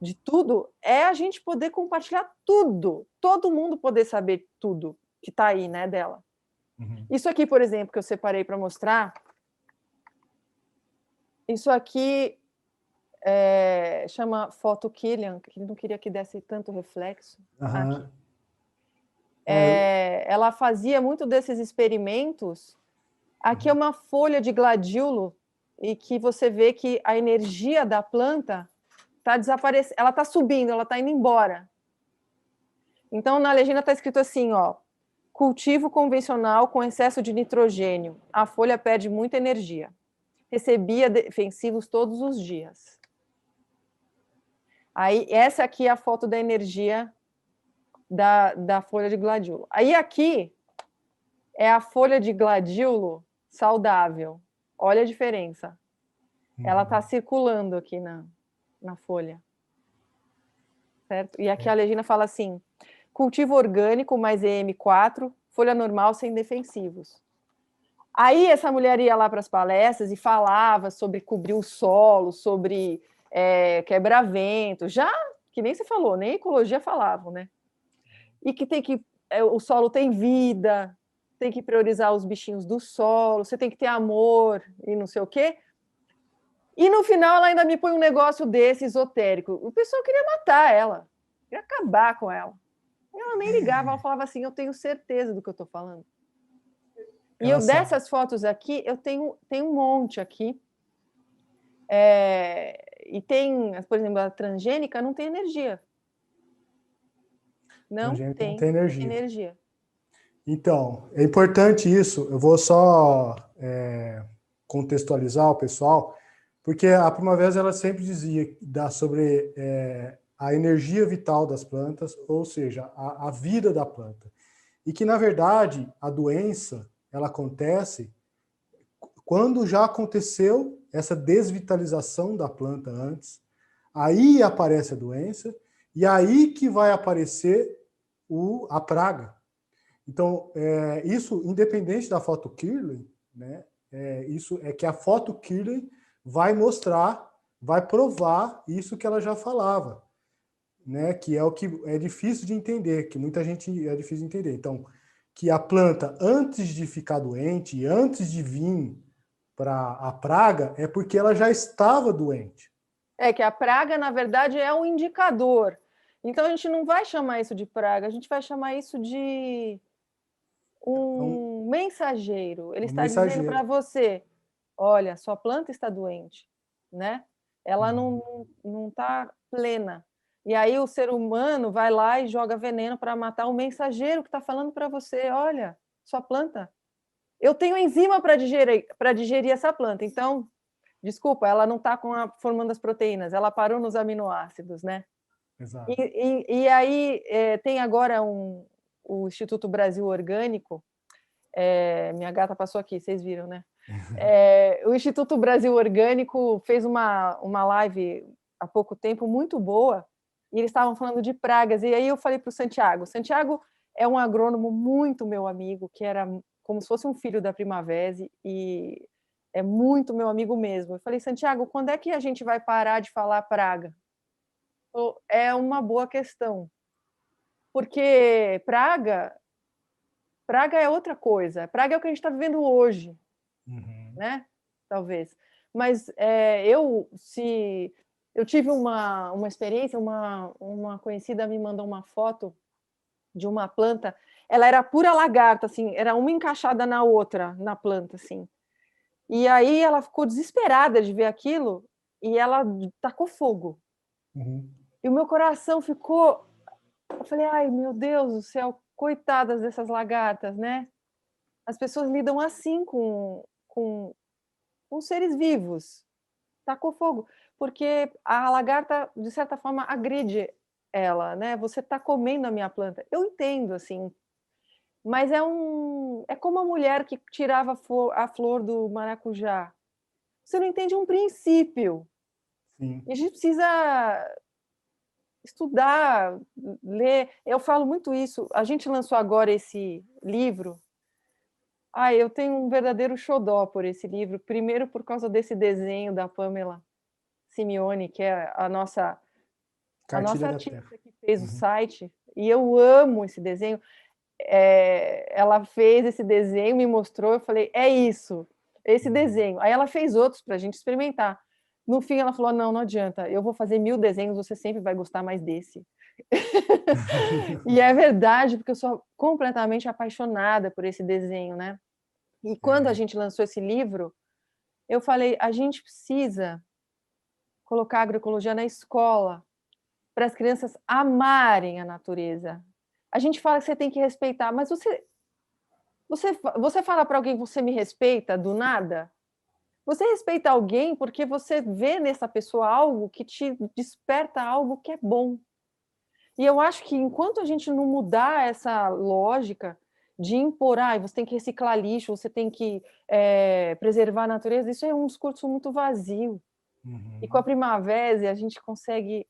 de tudo, é a gente poder compartilhar tudo. Todo mundo poder saber tudo que está aí, né, dela. Isso aqui, por exemplo, que eu separei para mostrar, isso aqui chama Foto Killian, que não queria que desse tanto reflexo. Aqui. Ela fazia muito desses experimentos. Aqui é uma folha de gladiolo, e que você vê que a energia da planta está desaparecendo, ela está subindo, ela está indo embora. Então, na legenda está escrito assim, ó, cultivo convencional com excesso de nitrogênio. A folha perde muita energia. Recebia defensivos todos os dias. Aí, essa aqui é a foto da energia da folha de gladiolo. Aí, aqui é a folha de gladiolo saudável. Olha a diferença. Ela está circulando aqui na folha. Certo? E aqui a legenda fala assim, cultivo orgânico mais EM4, folha normal sem defensivos. Aí essa mulher ia lá para as palestras e falava sobre cobrir o solo, sobre quebra-vento, já que nem você falou, nem ecologia falavam, né? E que o solo tem vida, tem que priorizar os bichinhos do solo, você tem que ter amor e não sei o quê. E no final ela ainda me põe um negócio desse esotérico. O pessoal queria matar ela, queria acabar com ela. Ela nem ligava, ela falava assim, eu tenho certeza do que eu estou falando. E dessas fotos aqui, eu tenho um monte aqui. E tem, por exemplo, a transgênica não tem energia. Não tem energia. Então, é importante isso. Eu vou só contextualizar o pessoal, Porque a Primavera ela sempre dizia sobre a energia vital das plantas, ou seja, a vida da planta. E que, na verdade, a doença ela acontece quando já aconteceu essa desvitalização da planta antes, aí aparece a doença, e aí que vai aparecer a praga. Então, isso, independente da foto Kirley, né, isso é que a foto Kirley vai mostrar, vai provar isso que ela já falava, né, que é o que é difícil de entender, que muita gente é difícil de entender. Então, que a planta, antes de ficar doente, antes de vir para a praga, é porque ela já estava doente. É que a praga, na verdade, é um indicador. Então, a gente não vai chamar isso de praga, a gente vai chamar isso de um mensageiro. Ele está dizendo para você, olha, sua planta está doente, né? Ela não está plena. E aí o ser humano vai lá e joga veneno para matar o mensageiro que está falando para você, olha, sua planta, eu tenho enzima para digerir essa planta, então, desculpa, ela não está formando as proteínas, ela parou nos aminoácidos, né? Exato. E aí tem agora o Instituto Brasil Orgânico, minha gata passou aqui, vocês viram, né? O Instituto Brasil Orgânico fez uma live há pouco tempo muito boa, e eles estavam falando de pragas, e aí eu falei para o Santiago é um agrônomo muito meu amigo, que era como se fosse um filho da Primavera, e é muito meu amigo mesmo. Eu falei, Santiago, quando é que a gente vai parar de falar praga? É uma boa questão, porque praga é outra coisa. Praga é o que a gente está vivendo hoje, né? Talvez. Mas eu tive uma experiência, uma conhecida me mandou uma foto de uma planta, ela era pura lagarta, assim, era uma encaixada na outra, na planta, assim. E aí ela ficou desesperada de ver aquilo e ela tacou fogo. E o meu coração ficou... Eu falei, ai, meu Deus do céu, coitadas dessas lagartas, né? As pessoas lidam assim com seres vivos. Tacou fogo. Porque a lagarta, de certa forma, agride ela, né? Você está comendo a minha planta. Eu entendo, assim. Mas é como a mulher que tirava a flor do maracujá. Você não entende um princípio. Sim. E a gente precisa estudar, ler. Eu falo muito isso. A gente lançou agora esse livro. Eu tenho um verdadeiro xodó por esse livro. Primeiro, por causa desse desenho da Pamela Simeone, que é a nossa artista que fez o site. E eu amo esse desenho. Ela fez esse desenho, me mostrou. Eu falei, é isso, esse desenho. Aí ela fez outros para a gente experimentar. No fim, ela falou, não adianta. Eu vou fazer 1000 desenhos, você sempre vai gostar mais desse. E é verdade, porque eu sou completamente apaixonada por esse desenho, né? E quando a gente lançou esse livro, eu falei, a gente precisa colocar a agroecologia na escola para as crianças amarem a natureza. A gente fala que você tem que respeitar, mas você fala para alguém que você me respeita do nada? Você respeita alguém porque você vê nessa pessoa algo que te desperta algo que é bom. E eu acho que enquanto a gente não mudar essa lógica de impor, você tem que reciclar lixo, você tem que preservar a natureza, isso é um discurso muito vazio. E com a Primavera a gente consegue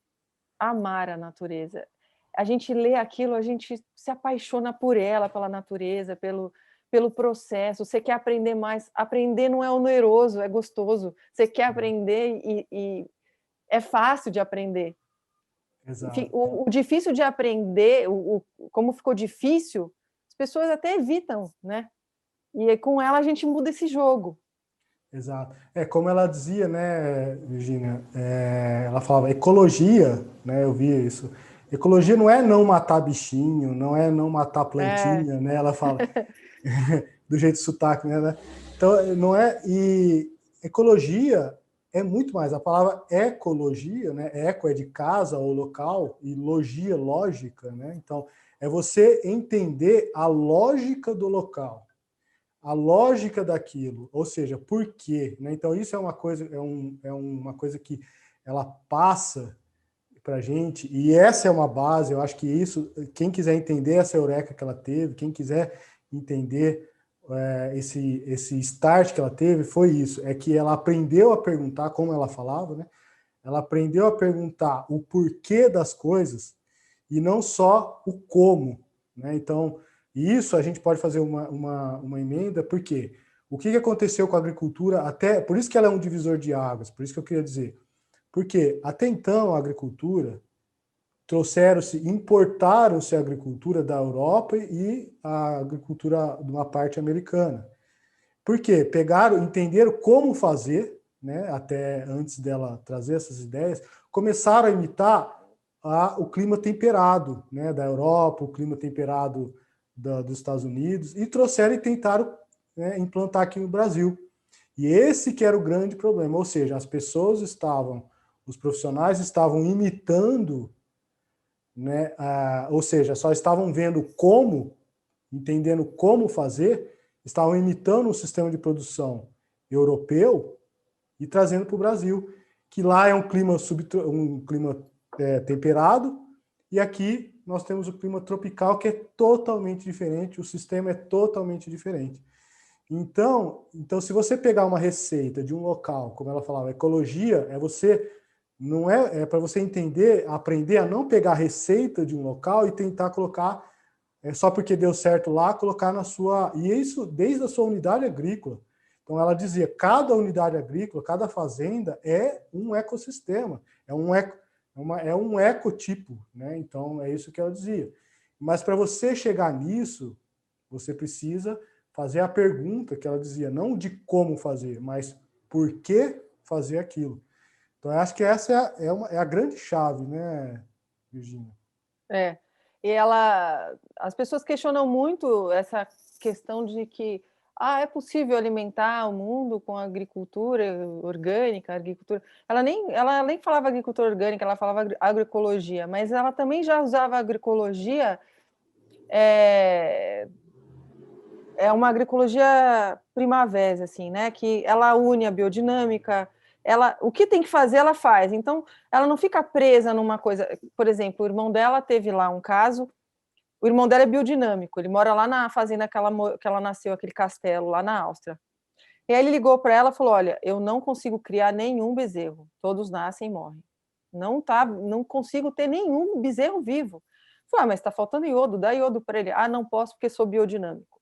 amar a natureza. A gente lê aquilo, a gente se apaixona por ela, pela natureza, pelo processo. Você quer aprender mais. Aprender não é oneroso, é gostoso. Você quer aprender e é fácil de aprender. Exato. Enfim, o difícil de aprender, como ficou difícil, as pessoas até evitam, né? E com ela a gente muda esse jogo. Exato. Como ela dizia, né, Virginia? Ela falava, ecologia, né? Eu via isso. Ecologia não é não matar bichinho, não é não matar plantinha, né? Ela fala do jeito sotaque, né? Então, não é... E ecologia é muito mais. A palavra ecologia, né? Eco é de casa ou local, e logia, lógica, né? Então, é você entender a lógica do local. a lógica daquilo, ou seja, por quê, né? Então isso é uma coisa, uma coisa que ela passa para a gente, e essa é uma base. Eu acho que isso, quem quiser entender essa eureka que ela teve, quem quiser entender esse start que ela teve, foi isso, é que ela aprendeu a perguntar, como ela falava, né? Ela aprendeu a perguntar o porquê das coisas e não só o como, né? Então, isso a gente pode fazer uma emenda, porque o que aconteceu com a agricultura, até por isso que ela é um divisor de águas, por isso que eu queria dizer, porque até então a agricultura importaram-se a agricultura da Europa e a agricultura de uma parte americana. Por quê? Entenderam como fazer, né, até antes dela trazer essas ideias, começaram a imitar o clima temperado, né, da Europa, o clima temperado dos Estados Unidos, e trouxeram e tentaram, né, implantar aqui no Brasil. E esse que era o grande problema, ou seja, os profissionais estavam imitando, né, ou seja, só estavam vendo como, entendendo como fazer, estavam imitando o sistema de produção europeu e trazendo para o Brasil, que lá é um clima temperado, e aqui nós temos o clima tropical, que é totalmente diferente, o sistema é totalmente diferente. Então, se você pegar uma receita de um local, como ela falava, ecologia não é para você entender, aprender a não pegar a receita de um local e tentar colocar, só porque deu certo lá, colocar na sua... E isso desde a sua unidade agrícola. Então ela dizia, cada unidade agrícola, cada fazenda é um ecossistema, é um ecotipo, né? Então é isso que ela dizia. Mas para você chegar nisso, você precisa fazer a pergunta que ela dizia, não de como fazer, mas por que fazer aquilo. Então, eu acho que essa é a grande chave, né, Virginia? E as pessoas questionam muito essa questão de que é possível alimentar o mundo com agricultura orgânica, agricultura. Ela nem falava agricultura orgânica, ela falava agroecologia, mas ela também já usava agroecologia. É uma agroecologia primavera, assim, né? Que ela une a biodinâmica, o que tem que fazer, ela faz. Então, ela não fica presa numa coisa. Por exemplo, o irmão dela teve lá um caso. O irmão dela é biodinâmico, ele mora lá na fazenda que ela nasceu, aquele castelo lá na Áustria. E aí ele ligou para ela e falou: olha, eu não consigo criar nenhum bezerro, todos nascem e morrem. Não consigo ter nenhum bezerro vivo. Falei, mas está faltando iodo, dá iodo para ele. Não posso porque sou biodinâmico.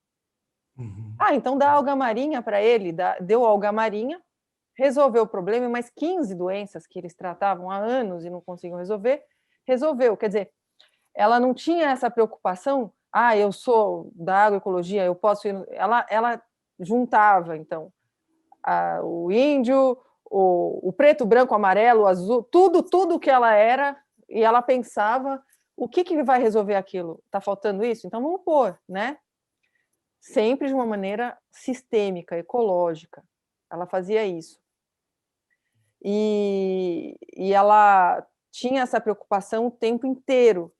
Uhum. Então dá alga marinha para ele, deu alga marinha, resolveu o problema, mas 15 doenças que eles tratavam há anos e não conseguiam resolveu. Quer dizer, ela não tinha essa preocupação, eu sou da agroecologia, eu posso ir... Ela juntava, então, o índio, o preto, branco, amarelo, o azul, tudo que ela era, e ela pensava, o que vai resolver aquilo? Está faltando isso? Então vamos pôr, né? Sempre de uma maneira sistêmica, ecológica. Ela fazia isso. E ela tinha essa preocupação o tempo inteiro.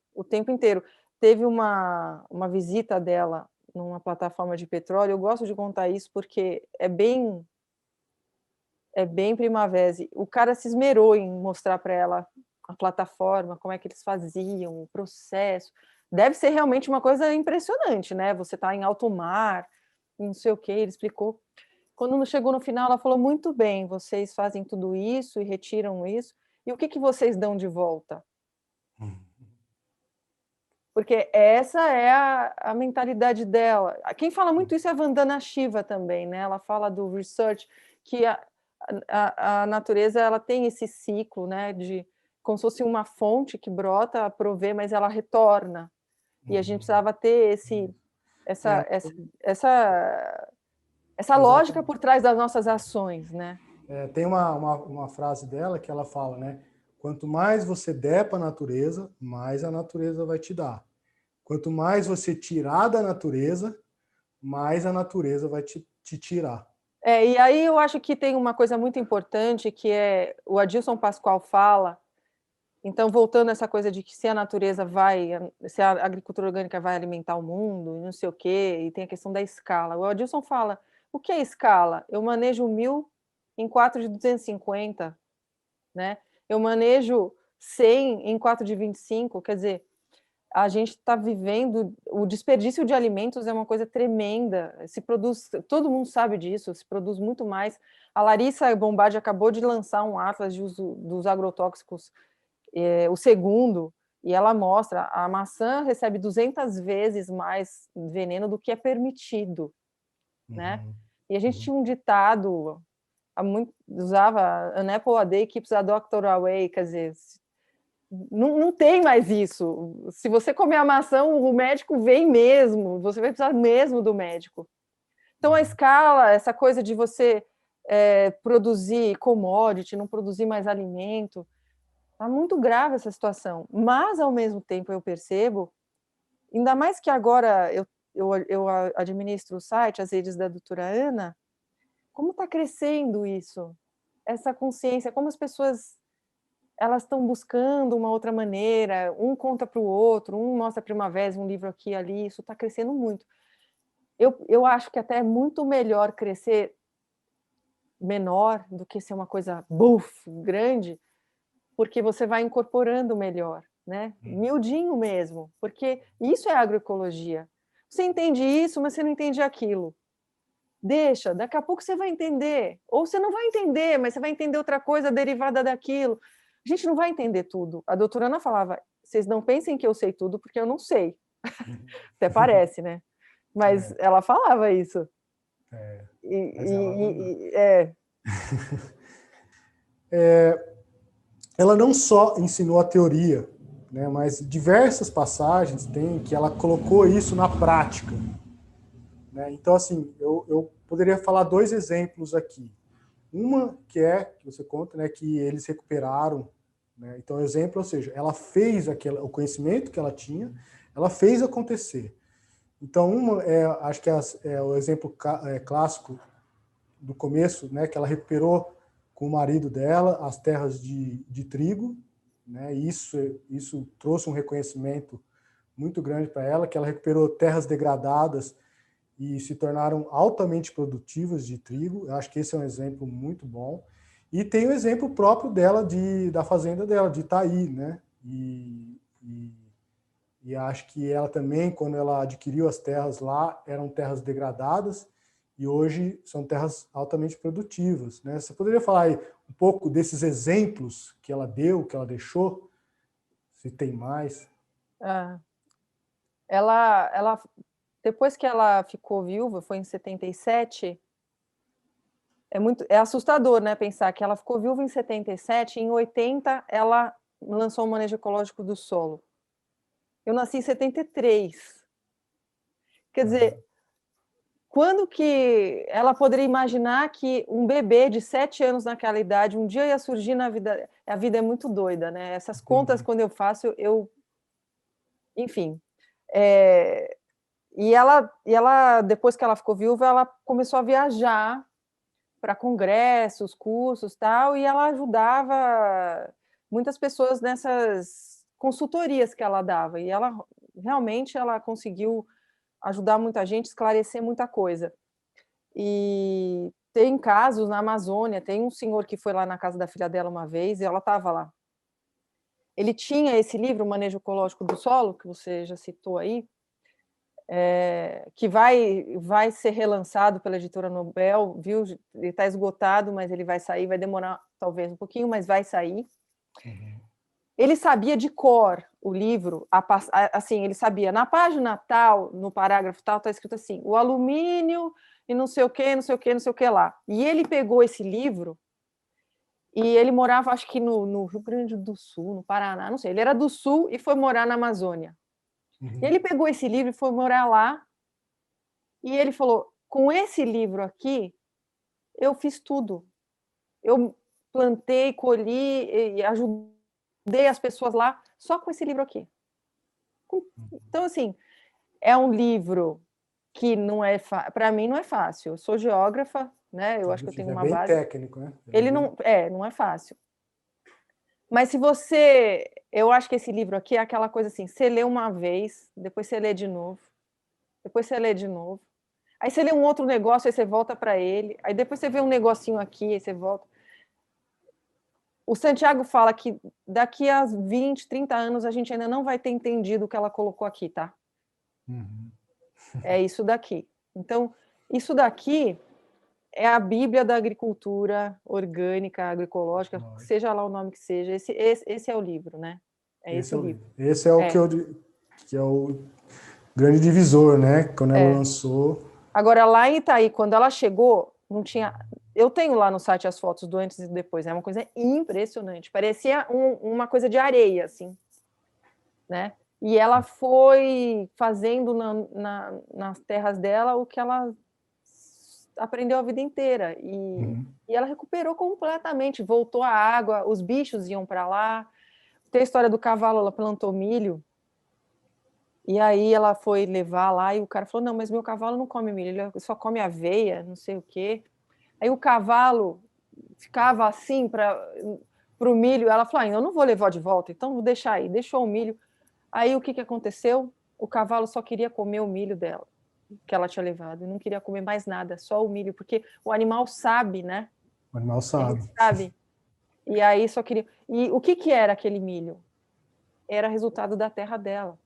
Teve uma visita dela numa plataforma de petróleo. Eu gosto de contar isso porque é bem primavera. O cara se esmerou em mostrar para ela a plataforma, como é que eles faziam, o processo. Deve ser realmente uma coisa impressionante, né? Você está em alto mar, não sei o quê, ele explicou. Quando chegou no final, ela falou, muito bem, vocês fazem tudo isso e retiram isso, e o que vocês dão de volta? Porque essa é a mentalidade dela. Quem fala muito isso é a Vandana Shiva também, né? Ela fala do research, que a natureza ela tem esse ciclo, né? Como se fosse uma fonte que brota, provê, mas ela retorna. E a gente precisava ter essa lógica por trás das nossas ações, né? Tem uma frase dela que ela fala, né? Quanto mais você der para a natureza, mais a natureza vai te dar. Quanto mais você tirar da natureza, mais a natureza vai te tirar. E aí eu acho que tem uma coisa muito importante que o Adilson Pascoal fala, Então, voltando a essa coisa de que se a natureza se a agricultura orgânica vai alimentar o mundo, e não sei o quê, e tem a questão da escala. O Adilson fala, o que é escala? Eu manejo 1000 em 4 de 250, né? Eu manejo 100 em 4 de 25, quer dizer, a gente está vivendo, o desperdício de alimentos é uma coisa tremenda, se produz, todo mundo sabe disso, se produz muito mais. A Larissa Bombardi acabou de lançar um atlas de uso dos agrotóxicos, o segundo, e ela mostra, a maçã recebe 200 vezes mais veneno do que é permitido, né? E a gente tinha um ditado, usava, an apple a day keeps a doctor away, quer dizer, não tem mais isso. Se você comer a maçã, o médico vem mesmo, você vai precisar mesmo do médico. Então, a escala, essa coisa de você produzir commodity, não produzir mais alimento, está muito grave essa situação. Mas, ao mesmo tempo, eu percebo, ainda mais que agora eu administro o site, as redes da doutora Ana, como está crescendo isso? Essa consciência, como as pessoas elas estão buscando uma outra maneira, um conta para o outro, um mostra para uma vez um livro aqui e ali, isso está crescendo muito. Eu acho que até é muito melhor crescer menor do que ser uma coisa grande, porque você vai incorporando melhor, né? Miudinho mesmo, porque isso é agroecologia. Você entende isso, mas você não entende aquilo. Deixa, daqui a pouco você vai entender. Ou você não vai entender, mas você vai entender outra coisa derivada daquilo. A gente não vai entender tudo. A doutora Ana falava, vocês não pensem que eu sei tudo, porque eu não sei. Até parece, né? Mas ela falava isso. Ela não só ensinou a teoria, né, mas diversas passagens tem que ela colocou isso na prática. Né? Então, assim, eu poderia falar 2 exemplos aqui. Uma que você conta, né, que eles recuperaram, né? Então, exemplo, ou seja, ela fez o conhecimento que ela tinha, ela fez acontecer. Então, acho que é o exemplo clássico do começo, né, que ela recuperou com o marido dela as terras de trigo, né? E isso trouxe um reconhecimento muito grande para ela, que ela recuperou terras degradadas e se tornaram altamente produtivas de trigo. Eu acho que esse é um exemplo muito bom. E tem o exemplo próprio dela, da fazenda dela, de Itaí, né? E acho que ela também, quando ela adquiriu as terras lá, eram terras degradadas e hoje são terras altamente produtivas, né? Você poderia falar aí um pouco desses exemplos que ela deu, que ela deixou? Se tem mais? Ela depois que ela ficou viúva, foi em 77, é assustador, né, pensar que ela ficou viúva em 77, em 80 ela lançou o manejo ecológico do solo. Eu nasci em 73. Quer dizer, quando que ela poderia imaginar que um bebê de 7 anos naquela idade um dia ia surgir na vida? A vida é muito doida, né? Essas contas, quando eu faço, enfim. E ela, depois que ela ficou viúva, ela começou a viajar para congressos, cursos, tal, e ela ajudava muitas pessoas nessas consultorias que ela dava. E ela realmente conseguiu ajudar muita gente, esclarecer muita coisa. E tem casos na Amazônia, tem um senhor que foi lá na casa da filha dela uma vez e ela estava lá. Ele tinha esse livro, O Manejo Ecológico do Solo, que você já citou aí, que vai ser relançado pela editora Nobel, viu? Ele está esgotado, mas ele vai sair, vai demorar talvez um pouquinho, mas vai sair. Ele sabia de cor o livro, assim, ele sabia, na página tal, no parágrafo tal, está escrito assim, o alumínio e não sei o que, não sei o que, não sei o que lá. E ele pegou esse livro e ele morava, acho que no Rio Grande do Sul, no Paraná, não sei, ele era do Sul e foi morar na Amazônia. E ele pegou esse livro e foi morar lá, e ele falou, com esse livro aqui, eu fiz tudo. Eu plantei, colhi e ajudei as pessoas lá, só com esse livro aqui. Então, assim, é um livro que não é, para mim não é fácil. Eu sou geógrafa, né? Eu acho que eu tenho uma base. É bem técnico, né? Ele não é fácil. Mas se você... Eu acho que esse livro aqui é aquela coisa assim, você lê uma vez, depois você lê de novo, depois você lê de novo, aí você lê um outro negócio, aí você volta para ele, aí depois você vê um negocinho aqui, aí você volta. O Santiago fala que daqui a 20, 30 anos a gente ainda não vai ter entendido o que ela colocou aqui, tá? É isso daqui. Então, isso daqui é a Bíblia da agricultura orgânica, agroecológica, seja lá o nome que seja. Esse é o livro, né? É esse o livro. Esse é o que é o grande divisor, né? Quando ela lançou. Agora, lá em Itaí, quando ela chegou, não tinha... Eu tenho lá no site as fotos do antes e do depois. É uma coisa impressionante. Parecia uma coisa de areia, assim, né? E ela foi fazendo nas terras dela o que ela aprendeu a vida inteira. E ela recuperou completamente. Voltou a água, os bichos iam para lá. Tem a história do cavalo, ela plantou milho. E aí ela foi levar lá e o cara falou, não, mas meu cavalo não come milho, ele só come aveia, não sei o quê. Aí o cavalo ficava assim para o milho, ela falou, eu não vou levar de volta, então vou deixar aí. Deixou o milho. Aí o que aconteceu? O cavalo só queria comer o milho dela, que ela tinha levado, e não queria comer mais nada, só o milho, porque o animal sabe, né? O animal sabe. Ele sabe. E aí só queria... E o que era aquele milho? Era resultado da terra dela.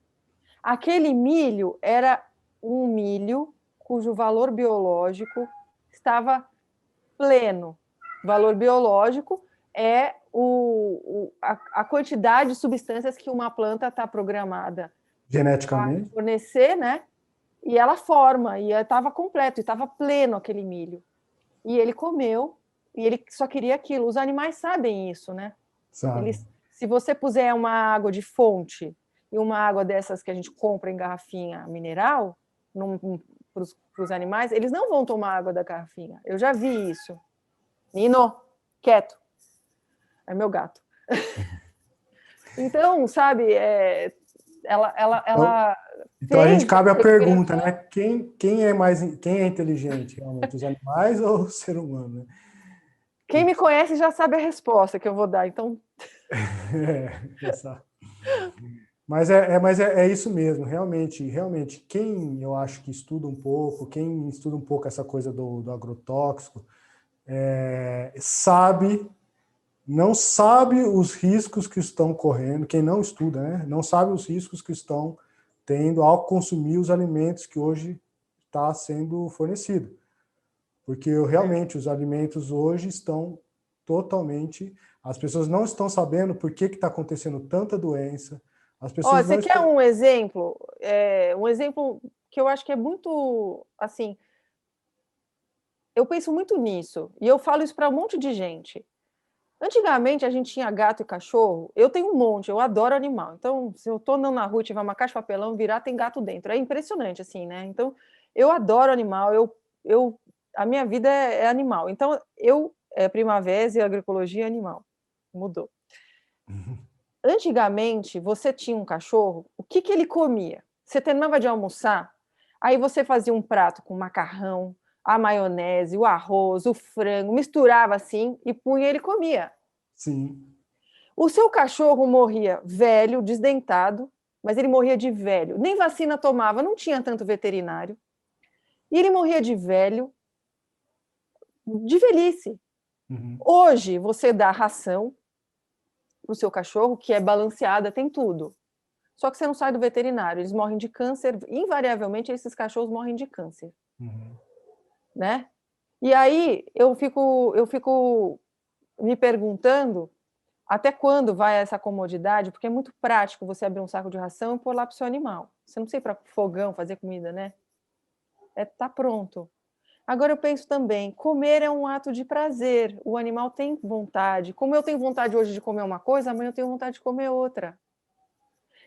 Aquele milho era um milho cujo valor biológico estava pleno. Valor biológico é a quantidade de substâncias que uma planta está programada geneticamente para fornecer, né? E ela forma, e estava completo, estava pleno aquele milho. E ele comeu, e ele só queria aquilo. Os animais sabem isso, né? Sabe. Se você puser uma água de fonte e uma água dessas que a gente compra em garrafinha mineral para os animais, eles não vão tomar água da garrafinha. Eu já vi isso. Nino, quieto. É meu gato. Então, sabe, ela então a gente cabe a pergunta, né? Quem é inteligente, realmente? Os animais ou o ser humano? Né? Quem me conhece já sabe a resposta que eu vou dar, então... Exato. Mas é isso mesmo, realmente, quem eu acho que estuda um pouco, quem estuda um pouco essa coisa do agrotóxico, não sabe os riscos que estão correndo, quem não estuda, né? Não sabe os riscos que estão tendo ao consumir os alimentos que hoje está sendo fornecido. Porque realmente os alimentos hoje estão totalmente... As pessoas não estão sabendo por que está acontecendo tanta doença. As pessoas você quer um exemplo? Um exemplo que eu acho que é muito... assim, eu penso muito nisso, e eu falo isso para um monte de gente. Antigamente, a gente tinha gato e cachorro. Eu tenho um monte, eu adoro animal. Então, se eu estou andando na rua e tiver uma caixa de papelão, virar, tem gato dentro. É impressionante, assim, né? Então, eu adoro animal, a minha vida é animal. Então, Primavera e agroecologia é animal. Mudou. Antigamente, você tinha um cachorro, o que ele comia? Você terminava de almoçar, aí você fazia um prato com macarrão, a maionese, o arroz, o frango, misturava assim e punha e ele comia. Sim. O seu cachorro morria velho, desdentado, mas ele morria de velho. Nem vacina tomava, não tinha tanto veterinário. E ele morria de velho, de velhice. Uhum. Hoje, você dá ração para o seu cachorro, que é balanceada, tem tudo. Só que você não sai do veterinário, eles morrem de câncer. Invariavelmente, esses cachorros morrem de câncer. Uhum. Né? E aí eu fico me perguntando até quando vai essa comodidade, porque é muito prático você abrir um saco de ração e pôr lá para o seu animal. Você não precisa ir para fogão fazer comida, né? Tá pronto. Agora eu penso também, comer é um ato de prazer, o animal tem vontade. Como eu tenho vontade hoje de comer uma coisa, amanhã eu tenho vontade de comer outra.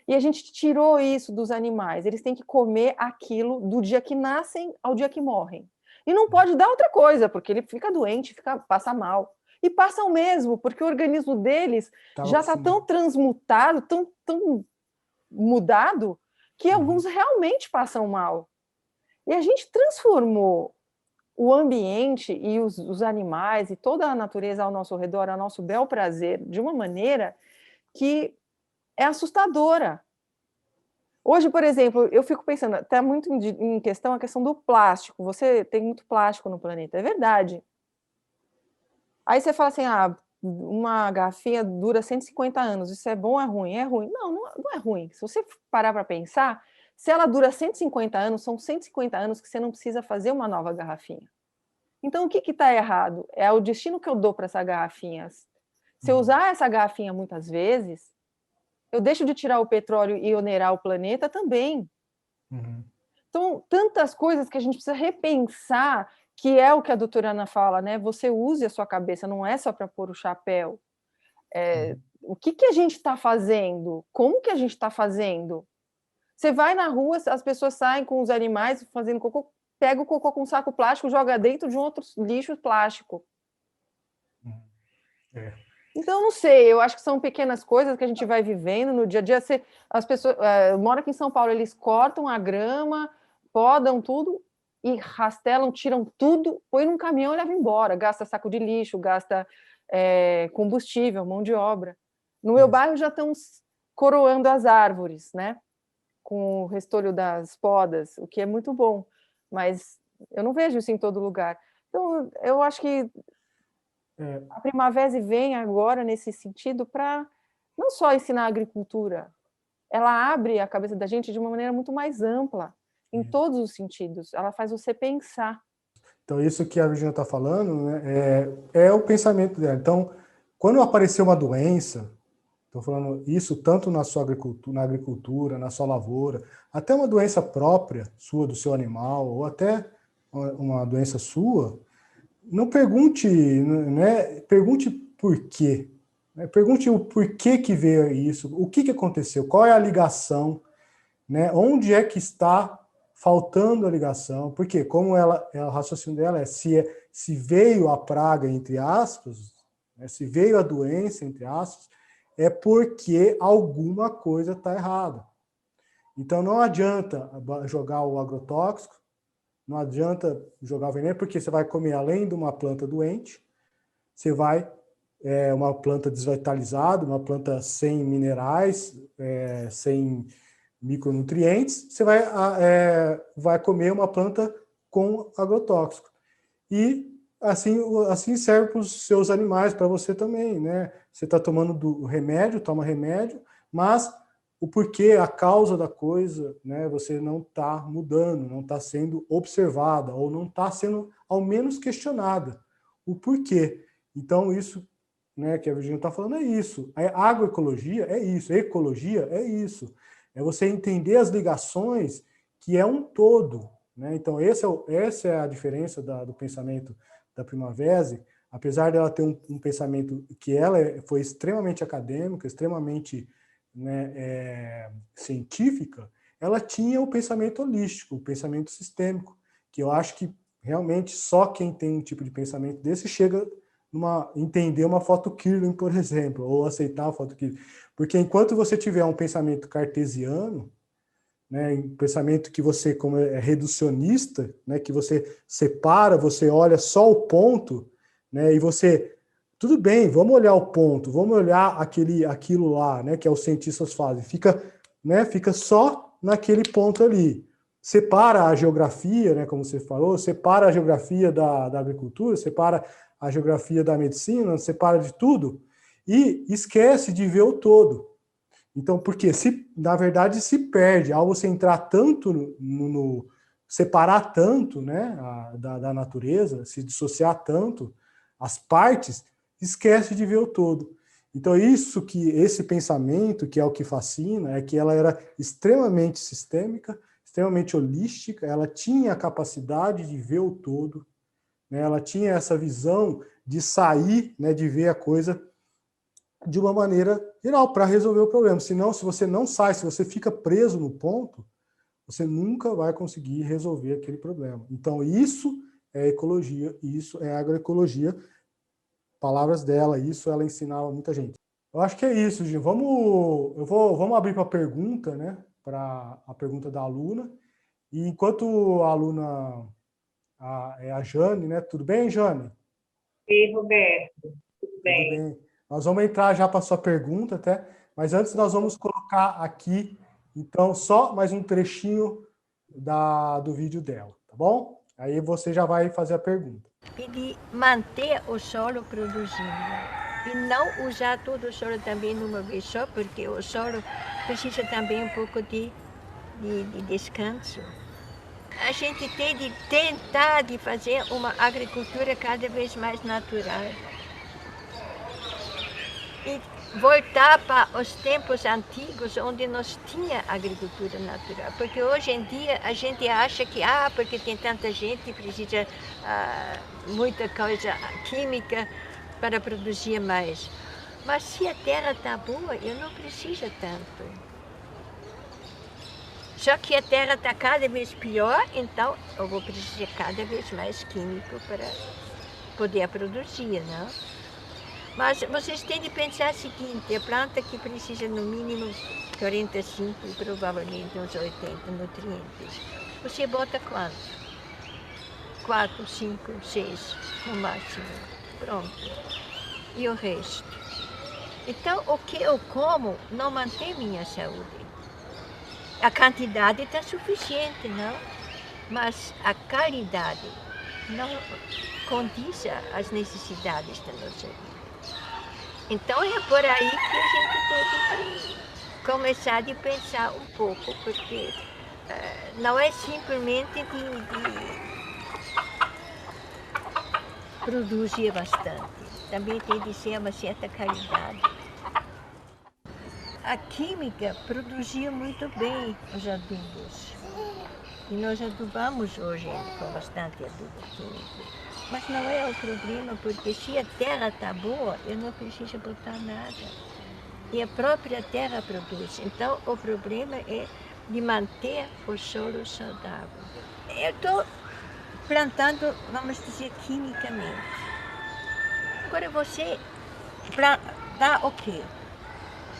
E a gente tirou isso dos animais, eles têm que comer aquilo do dia que nascem ao dia que morrem. E não pode dar outra coisa, porque ele fica doente, passa mal. E passam mesmo, porque o organismo deles já está tão transmutado, tão mudado, que alguns realmente passam mal. E a gente transformou o ambiente e os animais e toda a natureza ao nosso redor, ao nosso bel prazer, de uma maneira que é assustadora. Hoje, por exemplo, eu fico pensando, está muito em questão a questão do plástico. Você tem muito plástico no planeta, é verdade. Aí você fala assim, uma garrafinha dura 150 anos, isso é bom ou é ruim? É ruim. Não é ruim. Se você parar para pensar, se ela dura 150 anos, são 150 anos que você não precisa fazer uma nova garrafinha. Então, o que está errado? É o destino que eu dou para essa garrafinha. Se eu usar essa garrafinha muitas vezes, eu deixo de tirar o petróleo e onerar o planeta também. Uhum. Então, tantas coisas que a gente precisa repensar, que é o que a doutora Ana fala, né? Você use a sua cabeça, não é só para pôr o chapéu. O que a gente está fazendo? Como que a gente está fazendo? Você vai na rua, as pessoas saem com os animais fazendo cocô, pega o cocô com um saco plástico, joga dentro de um outro lixo plástico. Então, não sei, eu acho que são pequenas coisas que a gente vai vivendo no dia a dia. As pessoas, eu moro aqui em São Paulo, eles cortam a grama, podam tudo e rastelam, tiram tudo, põe num caminhão e levam embora. Gasta saco de lixo, gasta combustível, mão de obra. No meu bairro já estão coroando as árvores, né? Com o restolho das podas, o que é muito bom, mas eu não vejo isso em todo lugar. Então, eu acho que a Primavera vem agora nesse sentido para não só ensinar a agricultura, ela abre a cabeça da gente de uma maneira muito mais ampla, em todos os sentidos, ela faz você pensar. Então, isso que a Virginia está falando, né, é o pensamento dela. Então, quando aparecer uma doença, estou falando isso tanto na sua agricultura, na sua lavoura, até uma doença própria sua, do seu animal, ou até uma doença sua, não pergunte, né, pergunte por quê. Né, pergunte o porquê que veio isso, o que aconteceu, qual é a ligação, né, onde é que está faltando a ligação, porque como o raciocínio dela se veio a praga, entre aspas, né, se veio a doença, entre aspas, é porque alguma coisa está errada. Então não adianta jogar o agrotóxico, não adianta jogar o veneno, porque você vai comer, além de uma planta doente, você vai uma planta desvitalizada, uma planta sem minerais, sem micronutrientes, você vai comer uma planta com agrotóxico. E assim serve para os seus animais, para você também, né? Você está tomando remédio, toma remédio, mas o porquê, a causa da coisa, né? Você não está mudando, não está sendo observada, ou não está sendo, ao menos, questionada. O porquê. Então, isso, né, que a Virginia está falando é isso. A agroecologia é isso, a ecologia é isso. É você entender as ligações, que é um todo, né? Então, essa é a diferença do pensamento da Primavera, apesar dela ter um pensamento que foi extremamente acadêmica, extremamente, né, científica, ela tinha o pensamento holístico, o pensamento sistêmico, que eu acho que realmente só quem tem um tipo de pensamento desse chega entender uma foto Kirlian, por exemplo, ou aceitar a foto Kirlian. Porque enquanto você tiver um pensamento cartesiano, né, um pensamento que você, como é reducionista, né, que você separa, você olha só o ponto, né, e você, tudo bem, vamos olhar o ponto, vamos olhar aquilo lá, né, que os cientistas fazem, fica só naquele ponto ali. Separa a geografia, né, como você falou, separa a geografia da agricultura, separa a geografia da medicina, separa de tudo, e esquece de ver o todo. Então, porque na verdade se perde, ao você entrar tanto separar tanto, né, da natureza, se dissociar tanto, as partes, esquece de ver o todo. Então, esse pensamento, que é o que fascina, é que ela era extremamente sistêmica, extremamente holística, ela tinha a capacidade de ver o todo, né, ela tinha essa visão de sair, né, de ver a coisa de uma maneira geral, para resolver o problema. Senão, se você não sai, se você fica preso no ponto, você nunca vai conseguir resolver aquele problema. Então, isso é ecologia, isso é agroecologia. Palavras dela, isso ela ensinava muita gente. Eu acho que é isso, Gil. Vamos abrir para a pergunta, né? Para a pergunta da aluna. E enquanto a aluna é a Jane, né? Tudo bem, Jane? Ei, Roberto, tudo Tudo bem? bem. Nós vamos entrar já para a sua pergunta, até, mas antes nós vamos colocar aqui, então, só mais um trechinho do vídeo dela, tá bom? Aí você já vai fazer a pergunta. E de manter o solo produzindo. E não usar todo o solo também de uma vez só, porque o solo precisa também um pouco de descanso. A gente tem de tentar de fazer uma agricultura cada vez mais natural. E voltar para os tempos antigos, onde nós tinha agricultura natural. Porque hoje em dia a gente acha que, porque tem tanta gente, precisa muita coisa química para produzir mais. Mas se a terra está boa, eu não preciso tanto. Só que a terra está cada vez pior, então eu vou precisar cada vez mais químico para poder produzir, não? Mas vocês têm de pensar o seguinte, a planta que precisa no mínimo 45 e provavelmente uns 80 nutrientes. Você bota quanto? 4, 5, 6 no máximo. Pronto. E o resto? Então, o que eu como não mantém minha saúde. A quantidade está suficiente, não? Mas a qualidade não condiz às necessidades da nossa vida. Então é por aí que a gente tem que começar a pensar um pouco, porque não é simplesmente de produzir bastante, também tem de ser uma certa qualidade. A química produzia muito bem os adubos. E nós adubamos hoje com bastante adubo químico. Mas não é o problema, porque se a terra está boa, eu não preciso botar nada. E a própria terra produz. Então, o problema é de manter o solo saudável. Eu estou plantando, vamos dizer, quimicamente. Agora, você dá o quê?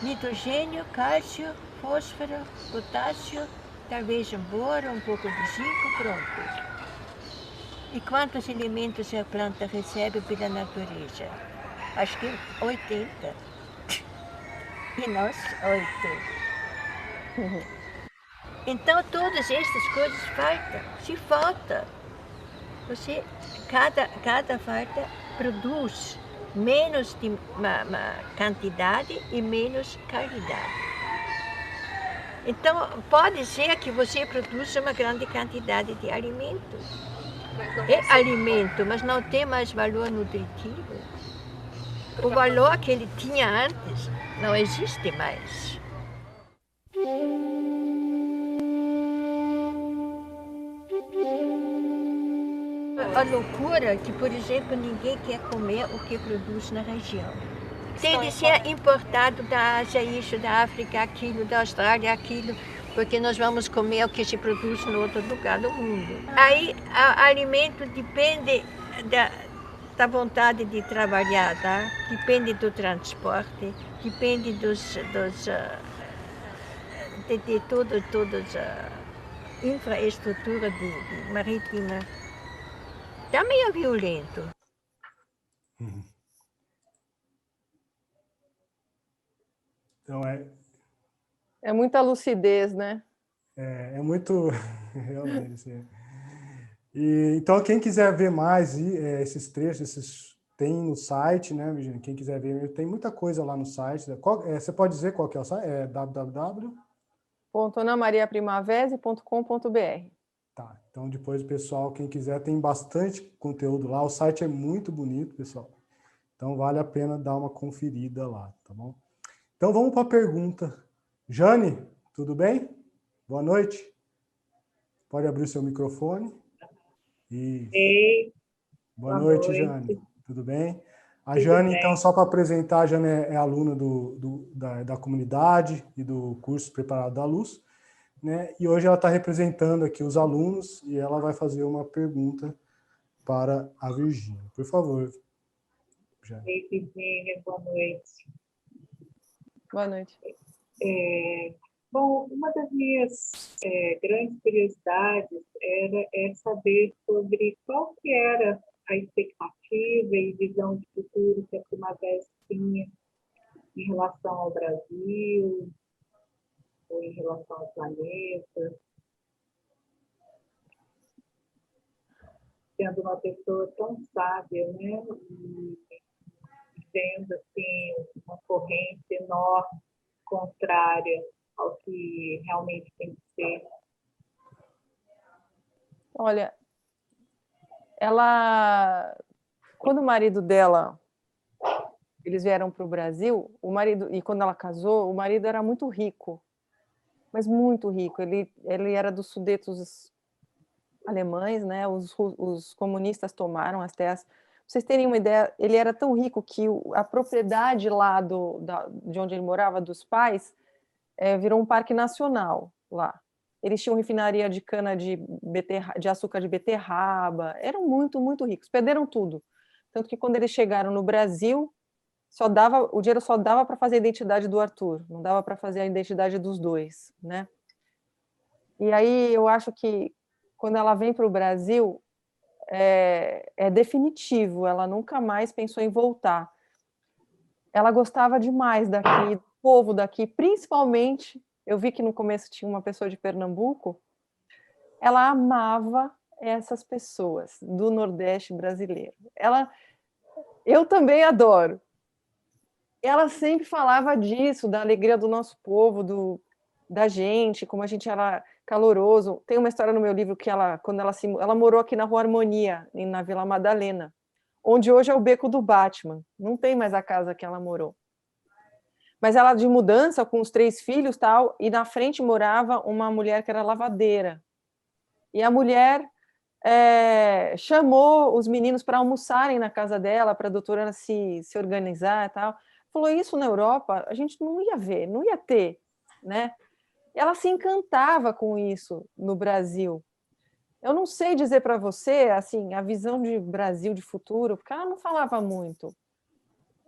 Nitrogênio, cálcio, fósforo, potássio, talvez um boro, um pouco de zinco, pronto. E quantos elementos a planta recebe pela natureza? Acho que 80. E nós, 8. Então, todas essas coisas faltam. Se falta, cada falta produz menos de uma quantidade e menos qualidade. Então, pode ser que você produza uma grande quantidade de alimento. É alimento, mas não tem mais valor nutritivo. O valor que ele tinha antes não existe mais. A loucura que, por exemplo, ninguém quer comer o que produz na região. Tem de ser importado da Ásia, isso, da África, aquilo, da Austrália, aquilo, porque nós vamos comer o que se produz no outro lugar do mundo. Aí, o alimento depende da vontade de trabalhar, tá? Depende do transporte, depende de toda a infraestrutura marítima. Está meio violento. Então, É muita lucidez, né? é muito... Realmente. Então, quem quiser ver mais esses trechos, tem no site, né, Virginia? Quem quiser ver, tem muita coisa lá no site. Você pode dizer qual que é o site? É www.anamariaprimavese.com.br. Tá, então depois, pessoal, quem quiser, tem bastante conteúdo lá. O site é muito bonito, pessoal. Então, vale a pena dar uma conferida lá, tá bom? Então, vamos para a pergunta. Jane, tudo bem? Boa noite. Pode abrir o seu microfone. Isso. Ei, Boa noite, Jane. Tudo bem? A Jane, então, só para apresentar, a Jane é aluna da comunidade e do curso Preparado da Luz, né? E hoje ela está representando aqui os alunos e ela vai fazer uma pergunta para a Virgínia. Por favor, Jane. ei, Virgínia, boa noite. Boa noite. Bom, uma das minhas grandes curiosidades é saber sobre qual que era a expectativa e visão de futuro que a Primavera tinha em relação ao Brasil ou em relação ao planeta, sendo uma pessoa tão sábia, né? E vendo assim uma corrente enorme contrária ao que realmente tem que ser. Olha, ela, quando o marido dela, eles vieram para o Brasil, o marido, e quando ela casou, o marido era muito rico, mas muito rico. Ele era dos Sudetos alemães, né? Os comunistas tomaram as terras. Pra vocês terem uma ideia, ele era tão rico que a propriedade lá de onde ele morava, dos pais, virou um parque nacional lá. Eles tinham refinaria de cana de açúcar de beterraba, eram muito, muito ricos, perderam tudo. Tanto que quando eles chegaram no Brasil, o dinheiro só dava para fazer a identidade do Arthur, não dava para fazer a identidade dos dois, né? E aí eu acho que quando ela vem para o Brasil, é definitivo, ela nunca mais pensou em voltar. Ela gostava demais daqui, do povo daqui, principalmente, eu vi que no começo tinha uma pessoa de Pernambuco, ela amava essas pessoas do Nordeste brasileiro. Eu também adoro. Ela sempre falava disso, da alegria do nosso povo, da gente, como a gente era caloroso. Tem uma história no meu livro que quando ela morou aqui na Rua Harmonia, na Vila Madalena, onde hoje é o Beco do Batman. Não tem mais a casa que ela morou. Mas ela de mudança com os 3 filhos, tal, e na frente morava uma mulher que era lavadeira. E a mulher chamou os meninos para almoçarem na casa dela, para a doutora se organizar e tal. Falou, isso na Europa a gente não ia ver, não ia ter, né? Ela se encantava com isso no Brasil. Eu não sei dizer para você, assim, a visão de Brasil de futuro, porque ela não falava muito.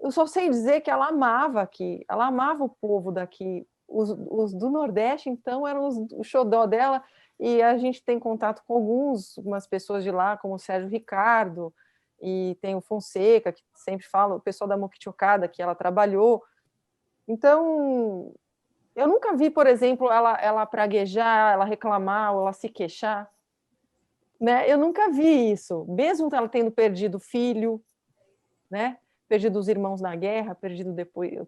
Eu só sei dizer que ela amava aqui, ela amava o povo daqui. Os do Nordeste, então, eram o xodó dela, e a gente tem contato com algumas pessoas de lá, como o Sérgio Ricardo, e tem o Fonseca, que sempre fala, o pessoal da Moquitiocada, que ela trabalhou. Então, eu nunca vi, por exemplo, ela praguejar, ela reclamar, ou ela se queixar. Né? Eu nunca vi isso, mesmo ela tendo perdido filho, né? Perdido os irmãos na guerra,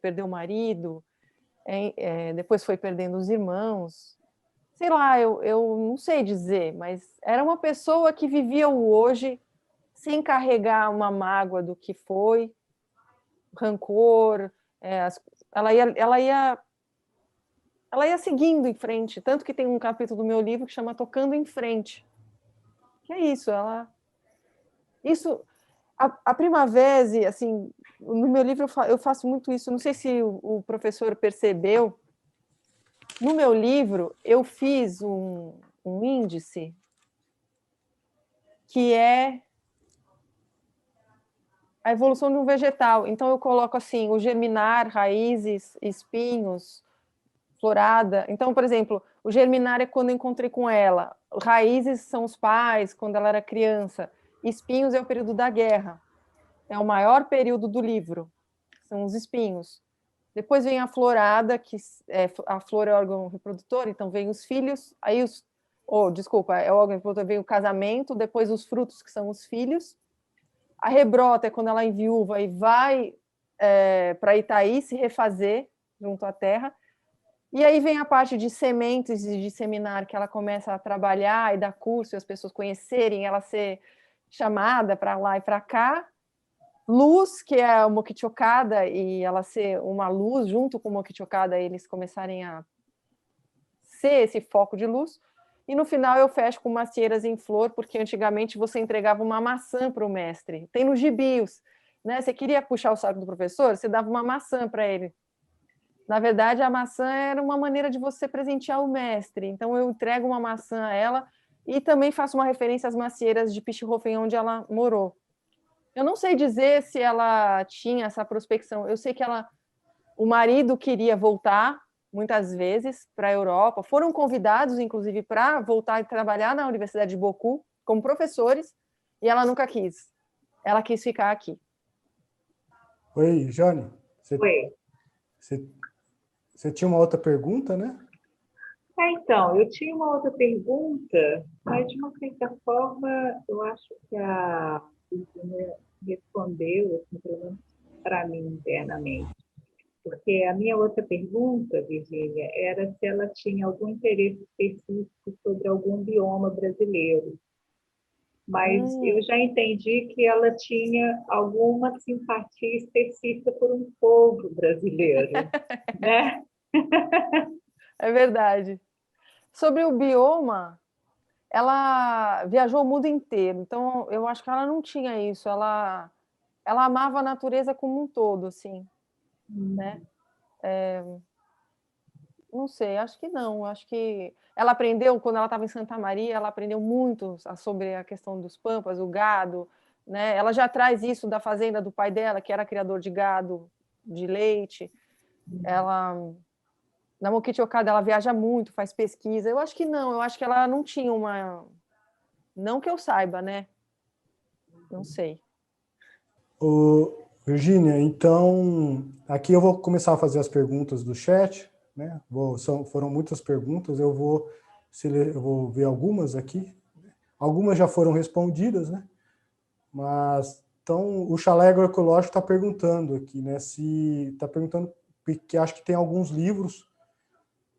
perdeu o marido, depois foi perdendo os irmãos. Sei lá, eu não sei dizer, mas era uma pessoa que vivia o hoje sem carregar uma mágoa do que foi, rancor. Ela ia seguindo em frente, tanto que tem um capítulo do meu livro que chama Tocando em Frente. Que é isso, a Primavera, assim, no meu livro eu faço muito isso, não sei se o professor percebeu, no meu livro eu fiz um índice que é a evolução de um vegetal, então eu coloco assim, o germinar, raízes, espinhos, florada. Então, por exemplo, o germinar é quando eu encontrei com ela, raízes são os pais, quando ela era criança, espinhos é o período da guerra, é o maior período do livro, são os espinhos. Depois vem a florada, que a flor é órgão reprodutor, então vem os filhos, aí é o órgão reprodutor, vem o casamento, depois os frutos, que são os filhos. A rebrota é quando ela enviúva e vai para Itaí se refazer junto à terra. E aí vem a parte de sementes e de seminário, que ela começa a trabalhar e dar curso, e as pessoas conhecerem, ela ser chamada para lá e para cá. Luz, que é o Moquitiocada, e ela ser uma luz, junto com o Moquitiocada, eles começarem a ser esse foco de luz. E no final eu fecho com macieiras em flor, porque antigamente você entregava uma maçã para o mestre. Tem nos gibios, né? Você queria puxar o saco do professor, você dava uma maçã para ele. Na verdade, a maçã era uma maneira de você presentear o mestre. Então, eu entrego uma maçã a ela e também faço uma referência às macieiras de Pischhofen, onde ela morou. Eu não sei dizer se ela tinha essa prospecção. Eu sei que o marido queria voltar, muitas vezes para a Europa, foram convidados, inclusive, para voltar e trabalhar na Universidade de Boku como professores, e ela nunca quis. Ela quis ficar aqui. Oi, Jane. Oi. Você tinha uma outra pergunta, né? Então, eu tinha uma outra pergunta, mas de uma certa forma, eu acho que a Virginia respondeu, assim, pelo menos para mim internamente. Porque a minha outra pergunta, Virginia, era se ela tinha algum interesse específico sobre algum bioma brasileiro. Mas eu já entendi que ela tinha alguma simpatia específica por um povo brasileiro, né? É verdade. Sobre o bioma, ela viajou o mundo inteiro, então eu acho que ela não tinha isso, ela amava a natureza como um todo, assim, né? Não sei, acho que não, acho que ela aprendeu, quando ela estava em Santa Maria, ela aprendeu muito sobre a questão dos pampas, o gado, né? Ela já traz isso da fazenda do pai dela, que era criador de gado, de leite. Ela, na Mokichi Okada, ela viaja muito, faz pesquisa. Eu acho que não, eu acho que ela não tinha uma... Não que eu saiba, né? Não sei. Virgínia, então, aqui eu vou começar a fazer as perguntas do chat, né? Foram muitas perguntas, eu vou ver algumas aqui. Algumas já foram respondidas, né? Mas, então, o Chalé Agroecológico está perguntando aqui, né? Está perguntando, porque acho que tem alguns livros,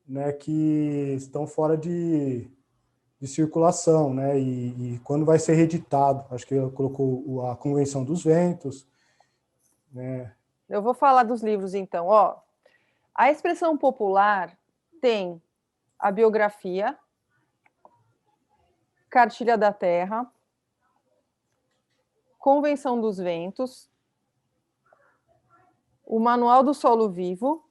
né, que estão fora de circulação, né? E quando vai ser reeditado? Acho que ele colocou a Convenção dos Ventos, né? Eu vou falar dos livros, então. Ó, a expressão popular tem a biografia, Cartilha da Terra, Convenção dos Ventos, o Manual do Solo Vivo,